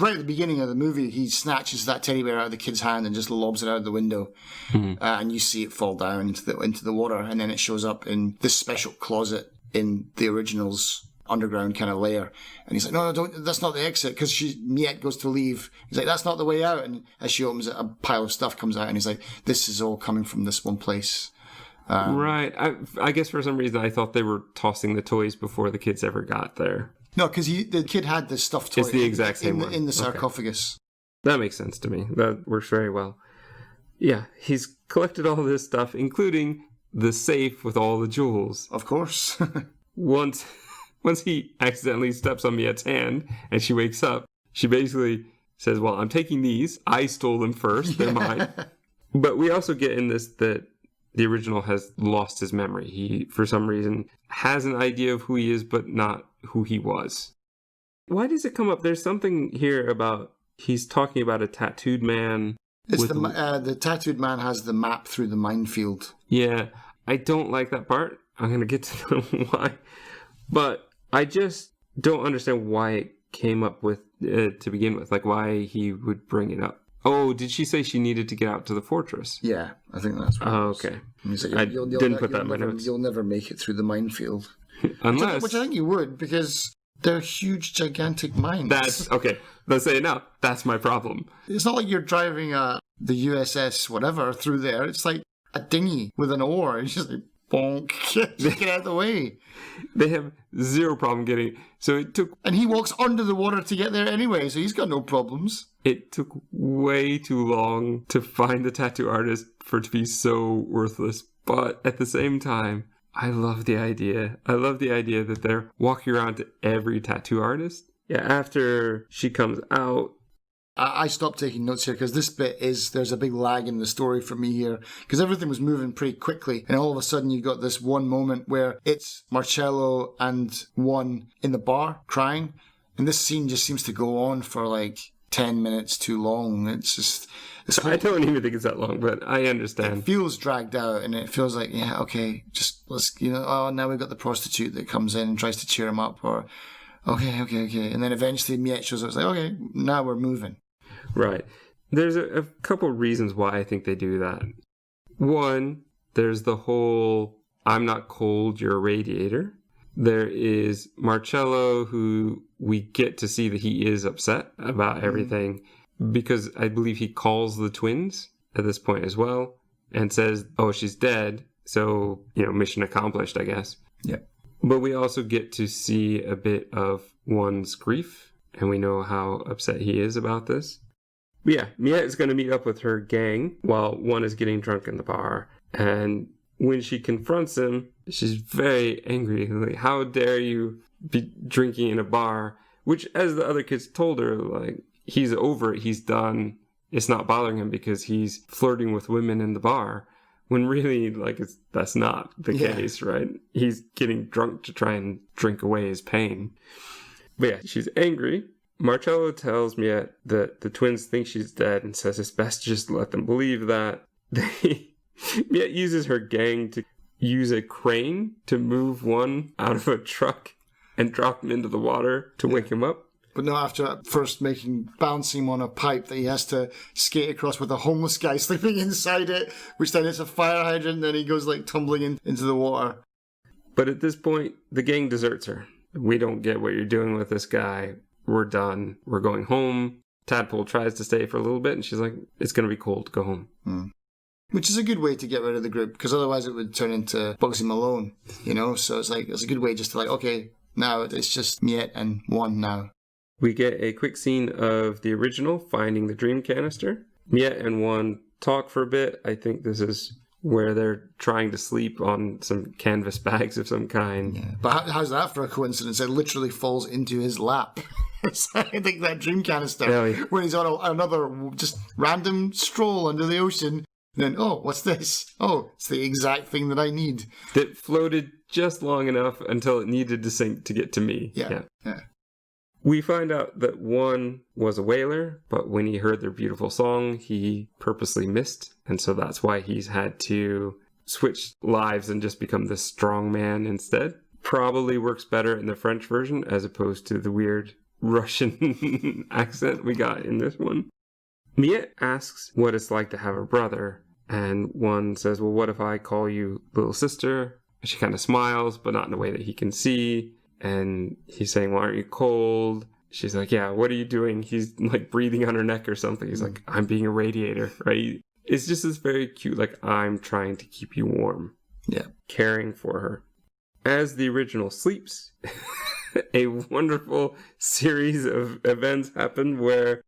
right at the beginning of the movie. He snatches that teddy bear out of the kid's hand and just lobs it out of the window. Mm-hmm. And you see it fall down into the water. And then it shows up in this special closet in the original's underground kind of layer. And he's like, no, don't, that's not the exit. Because Miette goes to leave. He's like, that's not the way out. And as she opens it, a pile of stuff comes out. And he's like, this is all coming from this one place. Right. I guess for some reason I thought they were tossing the toys before the kids ever got there. No, because the kid had the stuffed toy. It's the exact same one. In the sarcophagus. Okay. That makes sense to me. That works very well. Yeah, he's collected all this stuff, including the safe with all the jewels. Of course. Once he accidentally steps on Miette's hand and she wakes up, she basically says, well, I'm taking these. I stole them first. They're mine. But we also get in this that the original has lost his memory. He, for some reason, has an idea of who he is, but not who he was. Why does it come up? There's something here about he's talking about a tattooed man. It's the tattooed man has the map through the minefield. Yeah, I don't like that part. I'm going to get to why. But I just don't understand why it came up with to begin with, like why he would bring it up. Oh, did she say she needed to get out to the fortress? Yeah, I think that's right. Oh, okay. Like, I didn't put that in my notes. You'll never make it through the minefield. Unless... Which I think you would, because they're huge, gigantic mines. That's, okay, let's say it now. That's my problem. It's not like you're driving the USS whatever through there. It's like a dinghy with an oar. It's just like, bonk, get out of the way. They have zero problem getting... So it took... And he walks under the water to get there anyway, so he's got no problems. It took way too long to find the tattoo artist for it to be so worthless. But at the same time, I love the idea. I love the idea that they're walking around to every tattoo artist. Yeah, after she comes out... I stopped taking notes here because this bit there's a big lag in the story for me here because everything was moving pretty quickly and all of a sudden you got this one moment where it's Marcello and one in the bar crying and this scene just seems to go on for like 10 minutes too long. It's just... I don't even think it's that long, but I understand. It feels dragged out and it feels like, yeah, okay, just let's, now we've got the prostitute that comes in and tries to cheer him up or, okay. And then eventually Miette shows up. It's like, okay, now we're moving. Right. There's a couple reasons why I think they do that. One, there's the whole, I'm not cold, you're a radiator. There is Marcello, who we get to see that he is upset about everything because I believe he calls the twins at this point as well and says, oh, she's dead. So, mission accomplished, I guess. Yeah. But we also get to see a bit of one's grief and we know how upset he is about this. But yeah, Miette is going to meet up with her gang while one is getting drunk in the bar. And when she confronts him, she's very angry. Like, how dare you be drinking in a bar? Which, as the other kids told her, like, he's over it, he's done. It's not bothering him because he's flirting with women in the bar. When really, like, that's not the case, right? He's getting drunk to try and drink away his pain. But yeah, she's angry. Marcello tells Miette that the twins think she's dead and says it's best to just let them believe that. Miette uses her gang to use a crane to move one out of a truck and drop him into the water to wake him up. But not after first bouncing him on a pipe that he has to skate across with a homeless guy sleeping inside it, which then it's a fire hydrant, and then he goes tumbling into the water. But at this point, the gang deserts her. We don't get what you're doing with this guy. We're done. We're going home. Tadpole tries to stay for a little bit, and she's like, it's going to be cold. Go home. Which is a good way to get rid of the group, because otherwise it would turn into Bugsy Malone, So it's a good way just to okay, now it's just Miette and one now. We get a quick scene of the original finding the dream canister. Miette and one talk for a bit. I think this is where they're trying to sleep on some canvas bags of some kind. Yeah. But how's that for a coincidence? It literally falls into his lap. I think that dream canister, when he's on another just random stroll under the ocean, then, what's this? Oh, it's the exact thing that I need. That floated just long enough until it needed to sink to get to me. Yeah. We find out that one was a whaler, but when he heard their beautiful song, he purposely missed. And so that's why he's had to switch lives and just become this strong man instead. Probably works better in the French version as opposed to the weird Russian accent we got in this one. Miette asks what it's like to have a brother, and one says, well, what if I call you little sister? And she kind of smiles, but not in a way that he can see. And he's saying, well, aren't you cold? She's like, yeah, what are you doing? He's breathing on her neck or something. He's like, I'm being a radiator, right? It's just this very cute, I'm trying to keep you warm. Yeah. Caring for her. As the original sleeps, a wonderful series of events happen where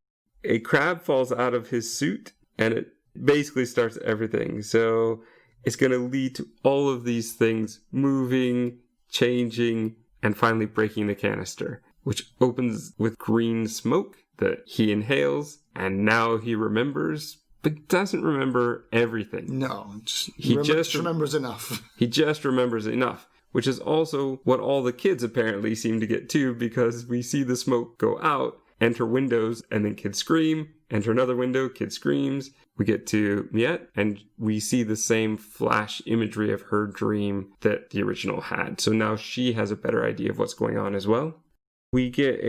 a crab falls out of his suit and it basically starts everything. So it's going to lead to all of these things moving, changing, and finally breaking the canister, which opens with green smoke that he inhales, and now he remembers, but doesn't remember everything. No, he just remembers enough. He just remembers enough, which is also what all the kids apparently seem to get too, because we see the smoke go out, enter windows, and then kids scream, enter another window, kid screams. We get to Miette, and we see the same flash imagery of her dream that the original had. So now she has a better idea of what's going on as well. We get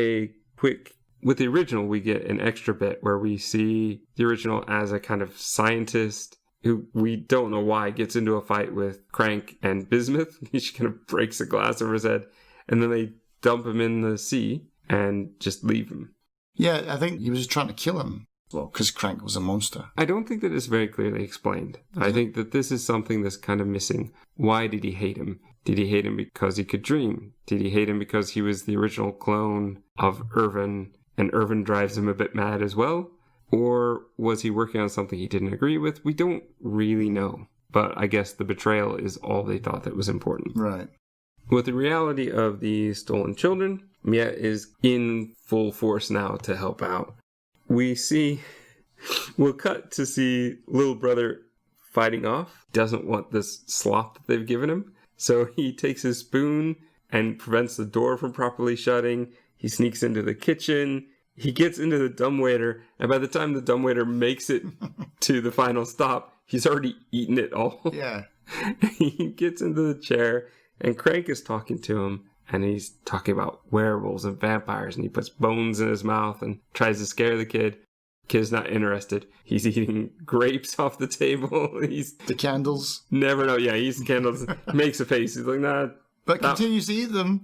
with the original, we get an extra bit where we see the original as a kind of scientist who we don't know why gets into a fight with Crank and Bismuth. She kind of breaks a glass over his head, and then they dump him in the sea and just leave him. Yeah, I think he was just trying to kill him. Well, because Crank was a monster. I don't think that it's very clearly explained. I think that this is something that's kind of missing. Why did he hate him? Did he hate him because he could dream? Did he hate him because he was the original clone of Irvin, and Irvin drives him a bit mad as well? Or was he working on something he didn't agree with? We don't really know. But I guess the betrayal is all they thought that was important. Right. With the reality of the stolen children, Miette is in full force now to help out. We'll cut to see little brother fighting off. Doesn't want this slop that they've given him. So he takes his spoon and prevents the door from properly shutting. He sneaks into the kitchen. He gets into the dumbwaiter. And by the time the dumbwaiter makes it to the final stop, he's already eaten it all. Yeah. He gets into the chair and Crank is talking to him. And he's talking about werewolves and vampires, and he puts bones in his mouth and tries to scare the kid. Kid's not interested. He's eating grapes off the table. The candles. Never know. Yeah, he eats the candles. Makes a face. He's like, nah. But continues to eat them.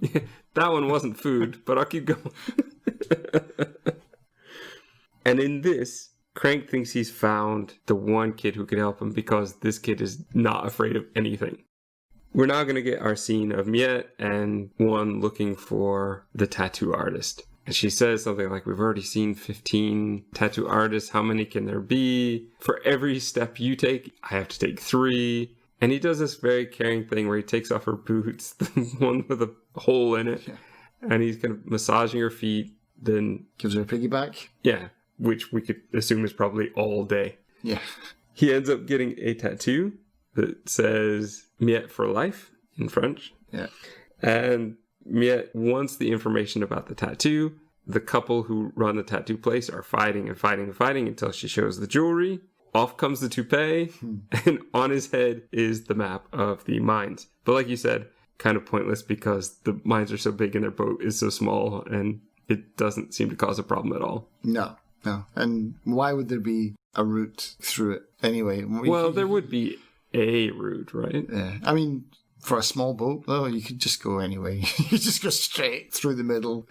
That one wasn't food, but I'll keep going. And in this, Crank thinks he's found the one kid who can help him because this kid is not afraid of anything. We're now going to get our scene of Miette and one looking for the tattoo artist. And she says something like, we've already seen 15 tattoo artists. How many can there be? For every step you take, I have to take 3. And he does this very caring thing where he takes off her boots, the one with a hole in it. Yeah. And he's kind of massaging her feet, then gives her a piggyback. Yeah, which we could assume is probably all day. Yeah. He ends up getting a tattoo that says Miette for life in French. Yeah. And Miette wants the information about the tattoo, the couple who run the tattoo place are fighting and fighting and fighting until she shows the jewelry. Off comes the toupee, and on his head is the map of the mines. But like you said, kind of pointless because the mines are so big and their boat is so small, and it doesn't seem to cause a problem at all. No. And why would there be a route through it anyway? Well, there would be a route, right? Yeah. I mean, for a small boat, though, you could just go anyway. You could just go straight through the middle.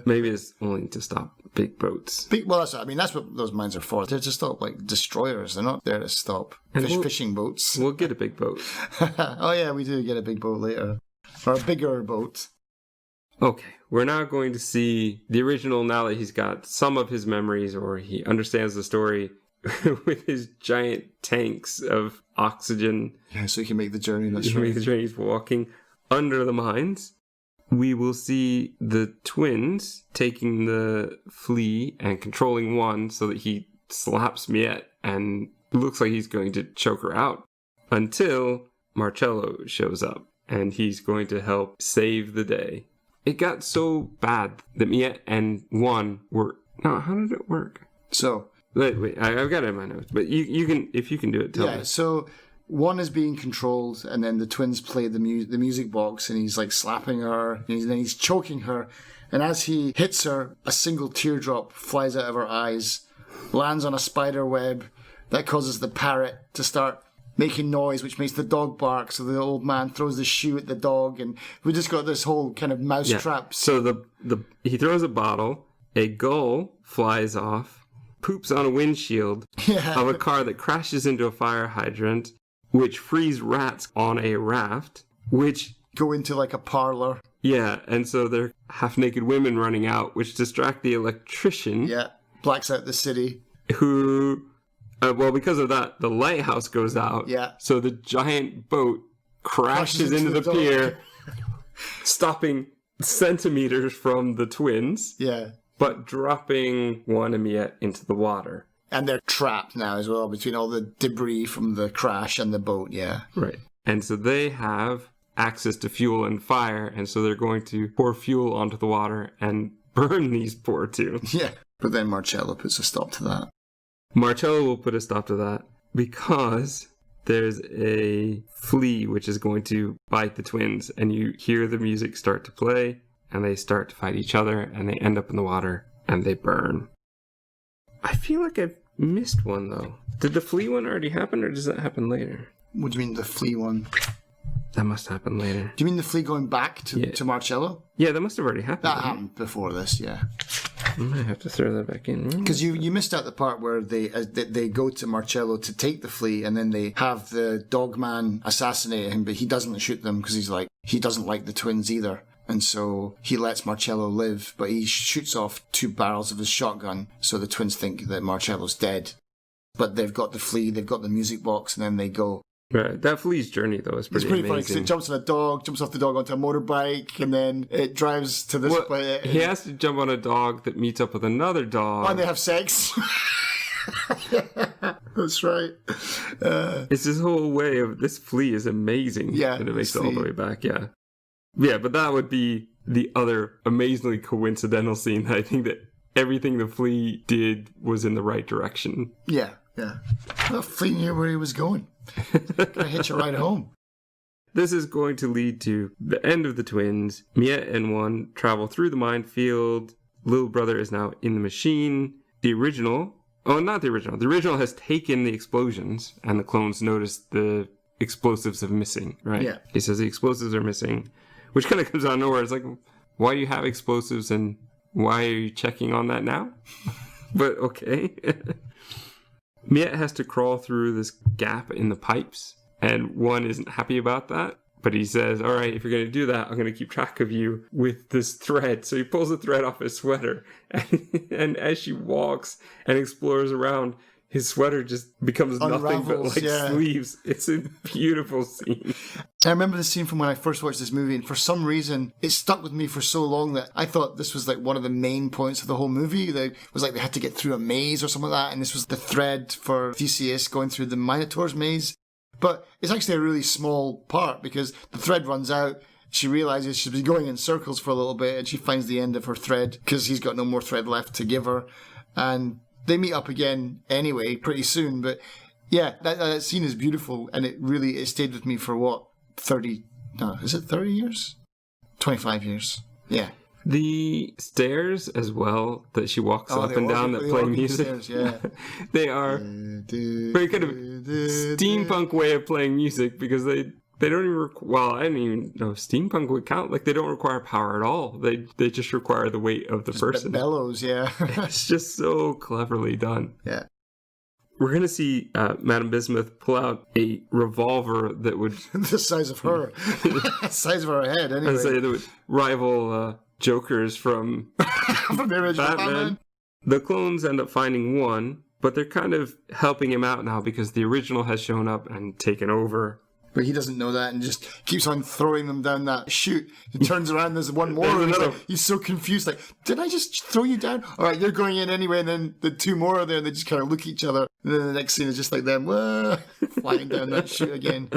Maybe it's only to stop big boats. That's what those mines are for. They're to stop like destroyers. They're not there to stop fishing boats. We'll get a big boat. Oh yeah, we do get a big boat later, or a bigger boat. Okay, we're now going to see the original. Now that he's got some of his memories, or he understands the story, with his giant tanks of oxygen. Yeah, so he can make the journey. He's walking under the mines. We will see the twins taking the flea and controlling one so that he slaps Miette and looks like he's going to choke her out until Marcello shows up and he's going to help save the day. It got so bad that Miette and one were... No, how did it work? So... Wait, I've got it in my notes, but you can, if you can do it, tell me. Yeah, so... One is being controlled, and then the twins play the music box, and he's like slapping her, and then he's choking her. And as he hits her, a single teardrop flies out of her eyes, lands on a spider web that causes the parrot to start making noise, which makes the dog bark. So the old man throws the shoe at the dog, and we just got this whole kind of mousetrap. Yeah. So he throws a bottle, a gull flies off, poops on a windshield of a car that crashes into a fire hydrant, which frees rats on a raft, which... Go into like a parlor. Yeah, and so they're half-naked women running out, which distract the electrician. Yeah, blacks out the city. Who... because of that, the lighthouse goes out. Yeah. So the giant boat crashes into the pier, stopping centimeters from the twins. Yeah. But dropping Juan and Miette into the water. And they're trapped now as well between all the debris from the crash and the boat, yeah. Right. And so they have access to fuel and fire, and so they're going to pour fuel onto the water and burn these poor two. Yeah. But then Marcello puts a stop to that. Marcello will put a stop to that because there's a flea which is going to bite the twins, and you hear the music start to play, and they start to fight each other, and they end up in the water, and they burn. I feel like I've missed one, though. Did the flea one already happen, or does that happen later? What do you mean, the flea one? That must happen later. Do you mean the flea going back to Marcello? Yeah, that must have already happened. That happened before this, yeah. I might have to throw that back in. Because you missed out the part where they go to Marcello to take the flea, and then they have the dog man assassinate him, but he doesn't shoot them because he doesn't like the twins either. And so he lets Marcello live, but he shoots off 2 barrels of his shotgun, so the twins think that Marcello's dead. But they've got the flea, they've got the music box, and then they go. Right, that flea's journey, though, is pretty amazing. Funny, because it jumps on a dog, jumps off the dog onto a motorbike, and then it drives to this place. He has to jump on a dog that meets up with another dog. And they have sex. That's right. It's this whole way of, this flea is amazing. Yeah. And it makes it all the way back, yeah. Yeah, but that would be the other amazingly coincidental scene. I think that everything the flea did was in the right direction. Yeah. The flea knew where he was going. Gonna hitch a ride home. This is going to lead to the end of the twins. Miette and Juan travel through the minefield. Little brother is now in the machine. The original has taken the explosions, and the clones notice the explosives are missing, right? Yeah. He says the explosives are missing. Which kind of comes out of nowhere. It's like, why do you have explosives and why are you checking on that now? But okay. Miette has to crawl through this gap in the pipes, and one isn't happy about that. But he says, all right, if you're going to do that, I'm going to keep track of you with this thread. So he pulls the thread off his sweater, and as she walks and explores around, his sweater just becomes nothing but sleeves. It's a beautiful scene. I remember the scene from when I first watched this movie, and for some reason, it stuck with me for so long that I thought this was like one of the main points of the whole movie. It was like they had to get through a maze or something like that, and this was the thread for Theseus going through the Minotaur's maze. But it's actually a really small part because the thread runs out, she realizes she's been going in circles for a little bit, and she finds the end of her thread because he's got no more thread left to give her. And they meet up again anyway pretty soon. But yeah, that scene is beautiful, and it stayed with me for what, 30 years? 25 years. Yeah. The stairs as well that she walks up and down that play music. Stairs, yeah. They are very kind of steampunk way of playing music, because they don't even I don't even know if steampunk would count. Like, they don't require power at all. They just require the weight of the person. Bellows, yeah. It's just so cleverly done. Yeah. We're going to see Madame Bismuth pull out a revolver that would... the size of her. The size of her head, anyway. I'd say that would rival Jokers from from the original Batman. The clones end up finding one, but they're kind of helping him out now because the original has shown up and taken over. But he doesn't know that and just keeps on throwing them down that chute. He turns around, there's one more. And he's so confused, like, did I just throw you down? All right, you're going in anyway. And then the two more are there, and they just kind of look at each other. And then the next scene is just like them flying down that chute again.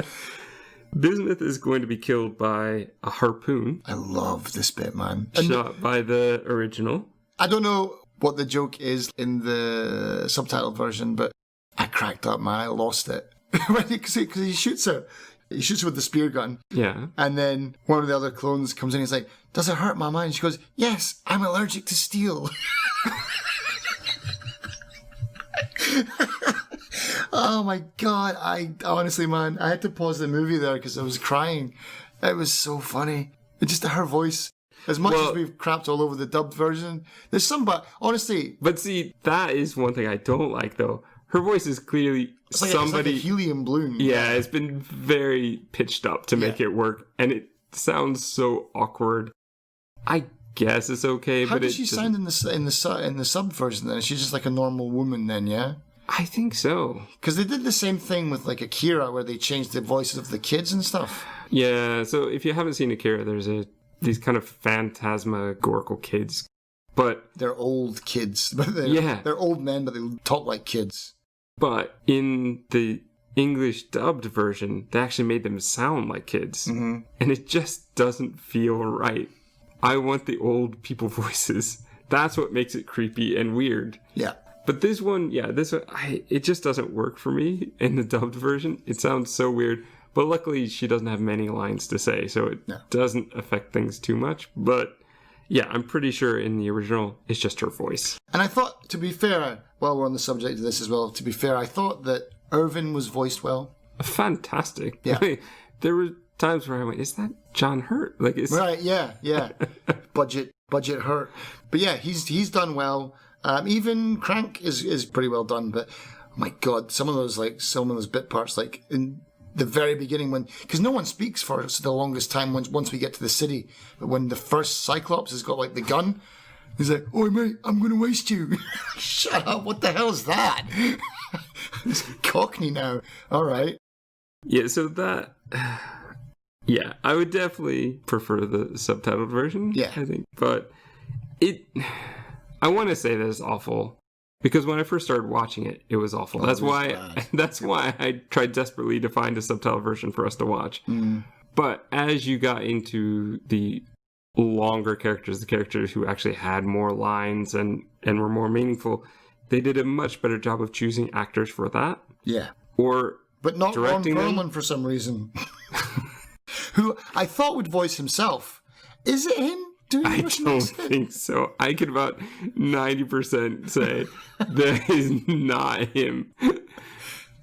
Bismuth is going to be killed by a harpoon. I love this bit, man. Shot by the original. I don't know what the joke is in the subtitled version, but I cracked up, man. I lost it. Because he shoots her. He shoots her with the spear gun. Yeah. And then one of the other clones comes in and he's like, does it hurt, Mama? And she goes, yes, I'm allergic to steel. Oh my God. Honestly, man, I had to pause the movie there because I was crying. It was so funny. It's just her voice. As much as we've crapped all over the dubbed version, there's some, but honestly. But see, that is one thing I don't like, though. Her voice is clearly somebody. It's like a helium balloon. Yeah, it's been very pitched up to make it work, and it sounds so awkward. I guess it's okay, How but does she sound in the sub version then? Is she just like a normal woman then? Yeah. I think so. Because they did the same thing with like Akira, where they changed the voices of the kids and stuff. Yeah. So if you haven't seen Akira, there's these kind of phantasmagorical kids, but they're old kids. They're old men, but they talk like kids. But in the English dubbed version, they actually made them sound like kids. Mm-hmm. And it just doesn't feel right. I want the old people voices. That's what makes it creepy and weird. Yeah. But this one, it just doesn't work for me in the dubbed version. It sounds so weird. But luckily, she doesn't have many lines to say, so it doesn't affect things too much. But yeah, I'm pretty sure in the original, it's just her voice. And I thought, to be fair, while we're on the subject of this as well, to be fair, I thought that Irvin was voiced well. Fantastic. Yeah. There were times where I went, is that John Hurt? Right, yeah. budget Hurt. But yeah, he's done well. Even Crank is pretty well done, but oh my God, some of those bit parts, like in the very beginning, because no one speaks for the longest time once we get to the city, but when the first Cyclops has got like the gun, he's like, "Oi mate, I'm going to waste you." Shut up! What the hell is that? It's Cockney now. All right. Yeah. So that. Yeah, I would definitely prefer the subtitled version. Yeah, I think, but I want to say that it's awful. Because when I first started watching it, it was awful. That's why I tried desperately to find a subtitle version for us to watch. Mm. But as you got into the longer characters, the characters who actually had more lines and were more meaningful, they did a much better job of choosing actors for that. Yeah. But not Ron Perlman for some reason. Who I thought would voice himself. Is it him? I don't think so. I could about 90% say that is not him.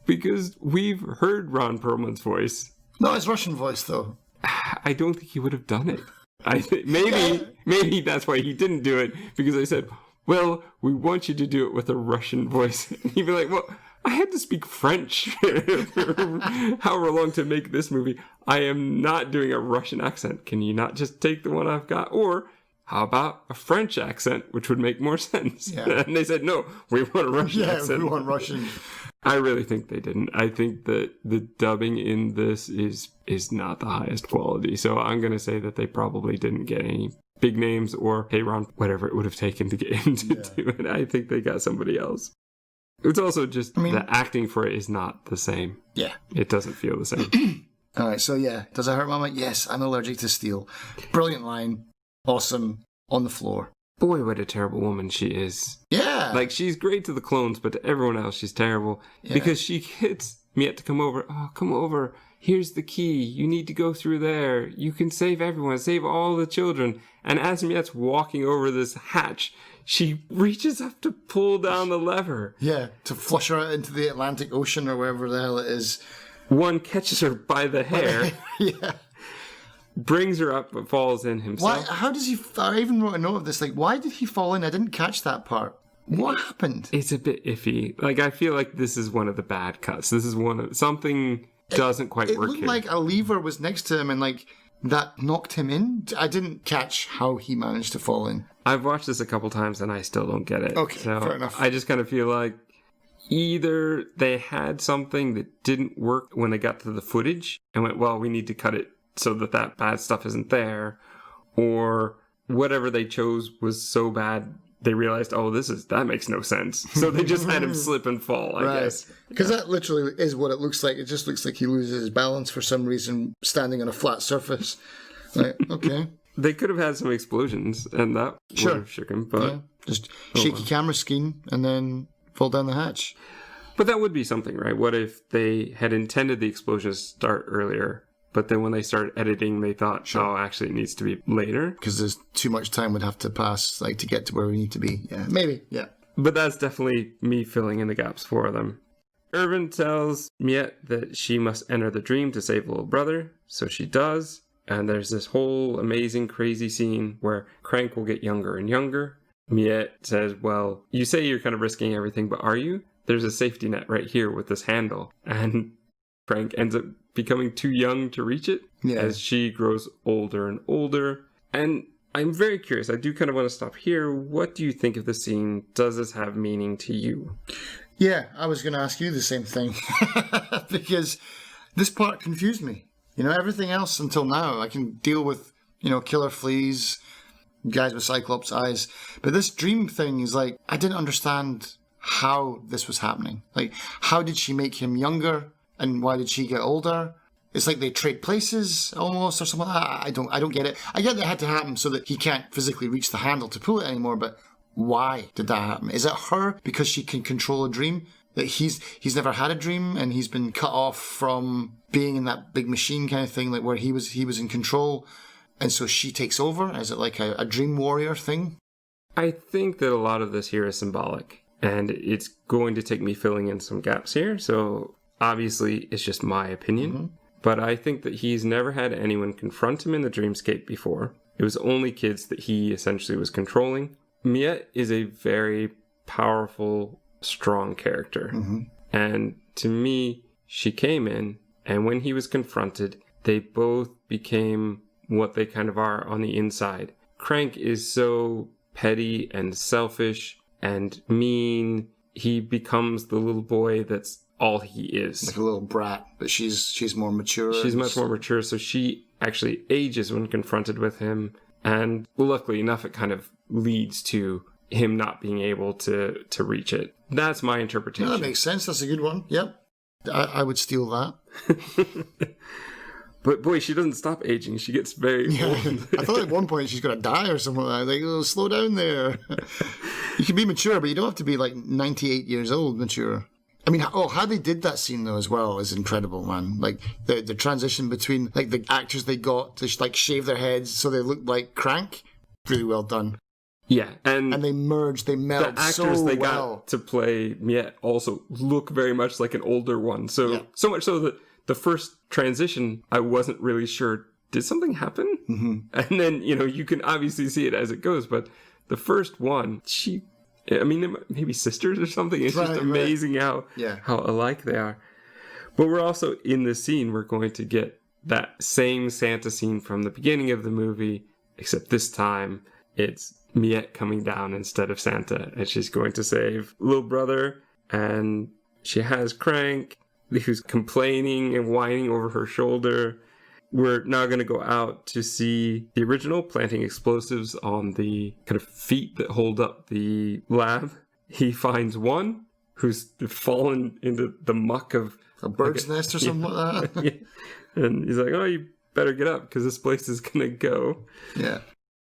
Because we've heard Ron Perlman's voice. No, his Russian voice, though. I don't think he would have done it. I think maybe that's why he didn't do it. Because I said, well, we want you to do it with a Russian voice. And he'd be like, well, I had to speak French for however long to make this movie. I am not doing a Russian accent. Can you not just take the one I've got? Or how about a French accent, which would make more sense? Yeah. And they said, no, we want a Russian accent. Yeah, we want Russian. I really think they didn't. I think that the dubbing in this is not the highest quality. So I'm going to say that they probably didn't get any big names or pay Ron whatever it would have taken to get him to do it. I think they got somebody else. It's also just the acting for it is not the same. Yeah. It doesn't feel the same. All right, so yeah, does it hurt, Mama? Yes, I'm allergic to steel. Brilliant line. Awesome. On the floor. Boy, what a terrible woman she is. Yeah. Like, she's great to the clones, but to everyone else, she's terrible. Yeah. Because she gets Miette to come over. Oh, come over. Here's the key. You need to go through there. You can save everyone. Save all the children. And as Miette's walking over this hatch, she reaches up to pull down the lever. Yeah, to flush her out into the Atlantic Ocean or wherever the hell it is. One catches her by the hair. Yeah. Brings her up, but falls in himself. Why? How does he... I even wrote a note of this. Like, why did he fall in? I didn't catch that part. What happened? It's a bit iffy. Like, I feel like this is one of the bad cuts. This is one of... Something doesn't quite work here. It looked like a lever was next to him and, like, that knocked him in. I didn't catch how he managed to fall in. I've watched this a couple times and I still don't get it. Okay, so fair enough. I just kind of feel like either they had something that didn't work when they got to the footage and went, well, we need to cut it so that bad stuff isn't there, or whatever they chose was so bad they realized, oh, that makes no sense. So they just had him slip and fall, I guess. Because that literally is what it looks like. It just looks like he loses his balance for some reason standing on a flat surface. Like, okay. They could have had some explosions and that would have shook him, but... Yeah. Just shaky camera scheme and then fall down the hatch. But that would be something, right? What if they had intended the explosions to start earlier, but then when they started editing, they thought, oh, actually, it needs to be later. Because there's too much time would have to pass, like, to get to where we need to be. Yeah, maybe, yeah. But that's definitely me filling in the gaps for them. Irvin tells Miette that she must enter the dream to save little brother, so she does. And there's this whole amazing, crazy scene where Crank will get younger and younger. Miette says, well, you say you're kind of risking everything, but are you? There's a safety net right here with this handle. And Crank ends up becoming too young to reach it as she grows older and older. And I'm very curious. I do kind of want to stop here. What do you think of the scene? Does this have meaning to you? Yeah, I was going to ask you the same thing. Because this part confused me. You know, everything else until now, I can deal with, you know, killer fleas, guys with Cyclops eyes. But this dream thing is like, I didn't understand how this was happening. Like, how did she make him younger? And why did she get older? It's like they trade places almost or something like that. I don't get it. I get that it had to happen so that he can't physically reach the handle to pull it anymore, but why did that happen? Is it her because she can control a dream? That he's never had a dream and he's been cut off from being in that big machine kind of thing, like where he was in control, and so she takes over? Is it like a dream warrior thing? I think that a lot of this here is symbolic, and it's going to take me filling in some gaps here, so obviously it's just my opinion. Mm-hmm. But I think that he's never had anyone confront him in the dreamscape before. It was only kids that he essentially was controlling. Miette is a very powerful, strong character. Mm-hmm. And to me, she came in, and when he was confronted, they both became what they kind of are on the inside. Crank is so petty and selfish and mean. He becomes the little boy that's all he is. Like a little brat, but she's more mature. She's much more mature, so she actually ages when confronted with him. And luckily enough, it kind of leads to him not being able to reach it. That's my interpretation. No, that makes sense. That's a good one. Yep. I would steal that. But boy, she doesn't stop aging. She gets very old. I thought at one point she's going to die or something like that. Like, oh, slow down there. You can be mature, but you don't have to be like 98 years old mature. I mean, how they did that scene though as well is incredible, man. Like the transition between like the actors they got to like shave their heads so they looked like Crank. Really well done. Yeah, and they merged, they melded so well. The actors they got to play Miette also look very much like an older one. So much so that the first transition, I wasn't really sure, did something happen? Mm-hmm. And then, you know, you can obviously see it as it goes, but the first one, maybe sisters or something. It's just amazing how alike they are. But we're also, in this scene, we're going to get that same Santa scene from the beginning of the movie, except this time it's Miette coming down instead of Santa, and she's going to save little brother, and she has Crank, who's complaining and whining over her shoulder. We're now going to go out to see the original planting explosives on the kind of feet that hold up the lab. He finds one who's fallen into the muck of a bird's nest or something like that. And he's like, oh, you better get up because this place is going to go. Yeah.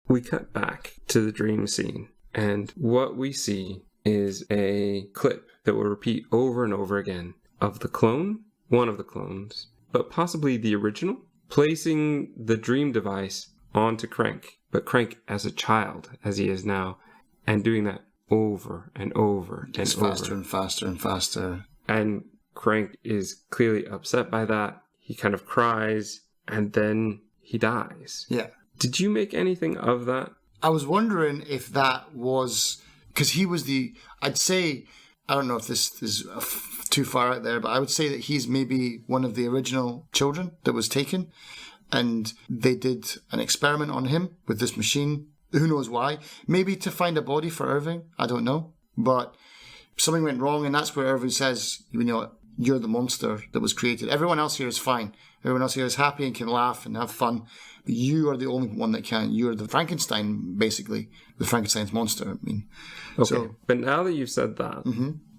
We cut back to the dream scene. And what we see is a clip that will repeat over and over again of the clone, one of the clones, but possibly the original, placing the dream device onto Crank, but Crank as a child, as he is now, and doing that over and over and It's over. faster and faster and faster. And Crank is clearly upset by that. He kind of cries, and then he dies. Yeah. Did you make anything of that? I was wondering if that was... Because he was I'd say... I don't know if this is too far out there, but I would say that he's maybe one of the original children that was taken. And they did an experiment on him with this machine. Who knows why? Maybe to find a body for Irving. I don't know. But something went wrong, and that's where Irving says, you're the monster that was created. Everyone else here is fine. Everyone else here is happy and can laugh and have fun. But you are the only one that can. You're the Frankenstein, basically. The Frankenstein's monster, I mean. Okay, So, but now that you've said that,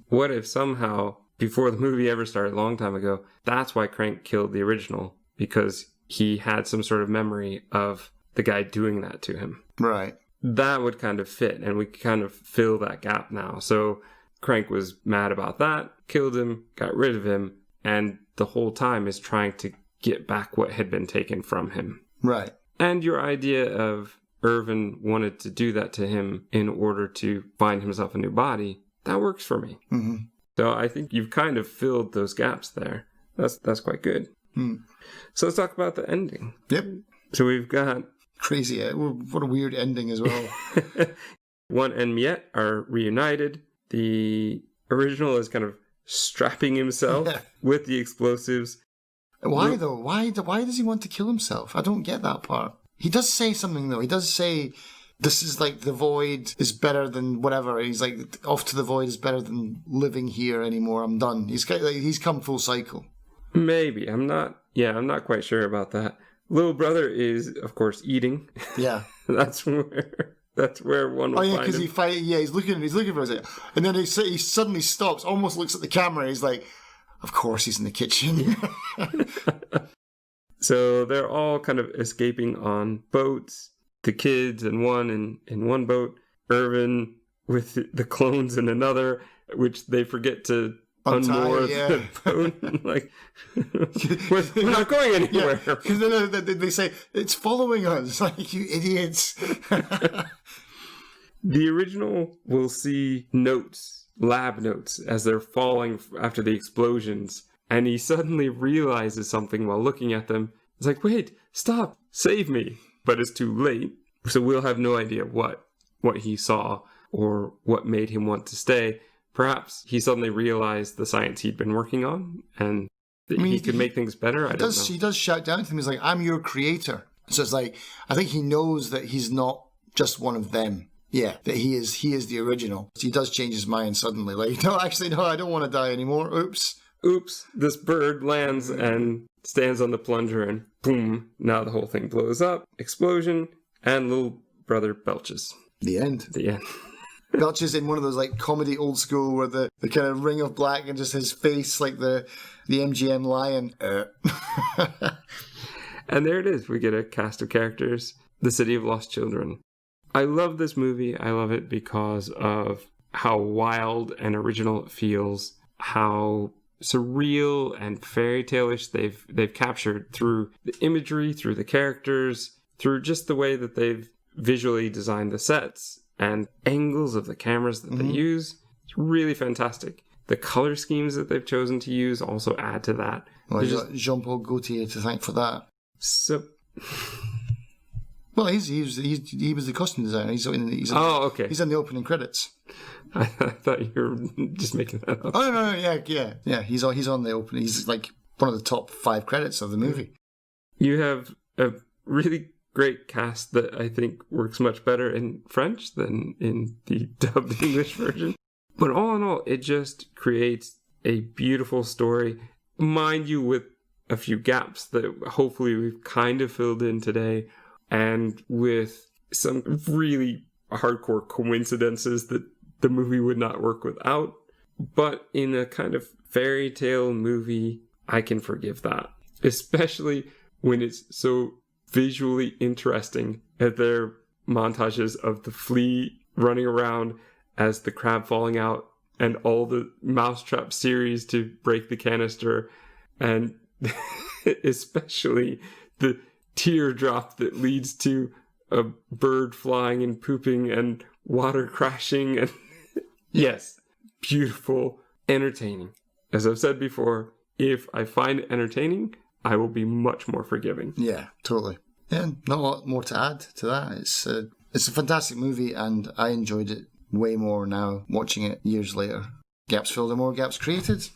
what if somehow, before the movie ever started, a long time ago, that's why Crank killed the original? Because he had some sort of memory of the guy doing that to him. right. That would kind of fit, and we kind of fill that gap now. So Crank was mad about that, killed him, got rid of him, and the whole time is trying to get back what had been taken from him. Right. And your idea of Irvin wanted to do that to him in order to find himself a new body, that works for me. Mm-hmm. So I think you've kind of filled those gaps there. That's quite good. Mm. So let's talk about the ending. Yep. So we've got... Crazy. What a weird ending as well. One and Miette are reunited. The original is kind of strapping himself with the explosives. Why, though? Why does he want to kill himself? I don't get that part. He does say something, though. He does say, this is like the void is better than whatever. He's like, off to the void is better than living here anymore. I'm done. He's come full cycle. Maybe. I'm not quite sure about that. Little brother is, of course, eating. Yeah. That's where one will find him. He's looking for it. And then he suddenly stops, almost looks at the camera, and he's like, of course he's in the kitchen. So they're all kind of escaping on boats. The kids in one boat, Irvin with the clones in another, which they forget to unmoor the boat. Like, we're not going anywhere. Because then they say, it's following us. Like, you idiots. The original will see lab notes, as they're falling after the explosions. And he suddenly realizes something while looking at them. It's like, wait, stop, save me. But it's too late. So we'll have no idea what he saw or what made him want to stay. Perhaps he suddenly realized the science he'd been working on and that he could make things better. I don't know. He does shout down to him. He's like, I'm your creator. So it's like, I think he knows that he's not just one of them. Yeah, that he is the original. So he does change his mind suddenly. Like, no, I don't want to die anymore. Oops. This bird lands and stands on the plunger and boom, now the whole thing blows up. Explosion, and little brother belches. The end. Belches in one of those like comedy old school where the kind of ring of black and just his face like the MGM lion. And there it is. We get a cast of characters. The City of Lost Children. I love this movie. I love it because of how wild and original it feels, how surreal and fairy tale-ish they've captured through the imagery, through the characters, through just the way that they've visually designed the sets and angles of the cameras that they use. It's really fantastic. The color schemes that they've chosen to use also add to that. Well, you got Jean-Paul Gaultier to thank for that. So... Well, he was the costume designer. He's in the opening credits. I thought you were just making that up. Oh no, yeah. He's on the opening. He's like one of the top 5 credits of the movie. You have a really great cast that I think works much better in French than in the dubbed English version. But all in all, it just creates a beautiful story, mind you, with a few gaps that hopefully we've kind of filled in today. And with some really hardcore coincidences that the movie would not work without. But in a kind of fairy tale movie, I can forgive that. especially when it's so visually interesting at their montages of the flea running around as the crab falling out and all the mousetrap series to break the canister, and especially the teardrop that leads to a bird flying and pooping and water crashing. And yes, beautiful, entertaining. As I've said before, if I find it entertaining, I will be much more forgiving. Yeah, totally. Yeah, not a lot more to add to that. It's a fantastic movie, and I enjoyed it way more now watching it years later. Gaps filled and more gaps created.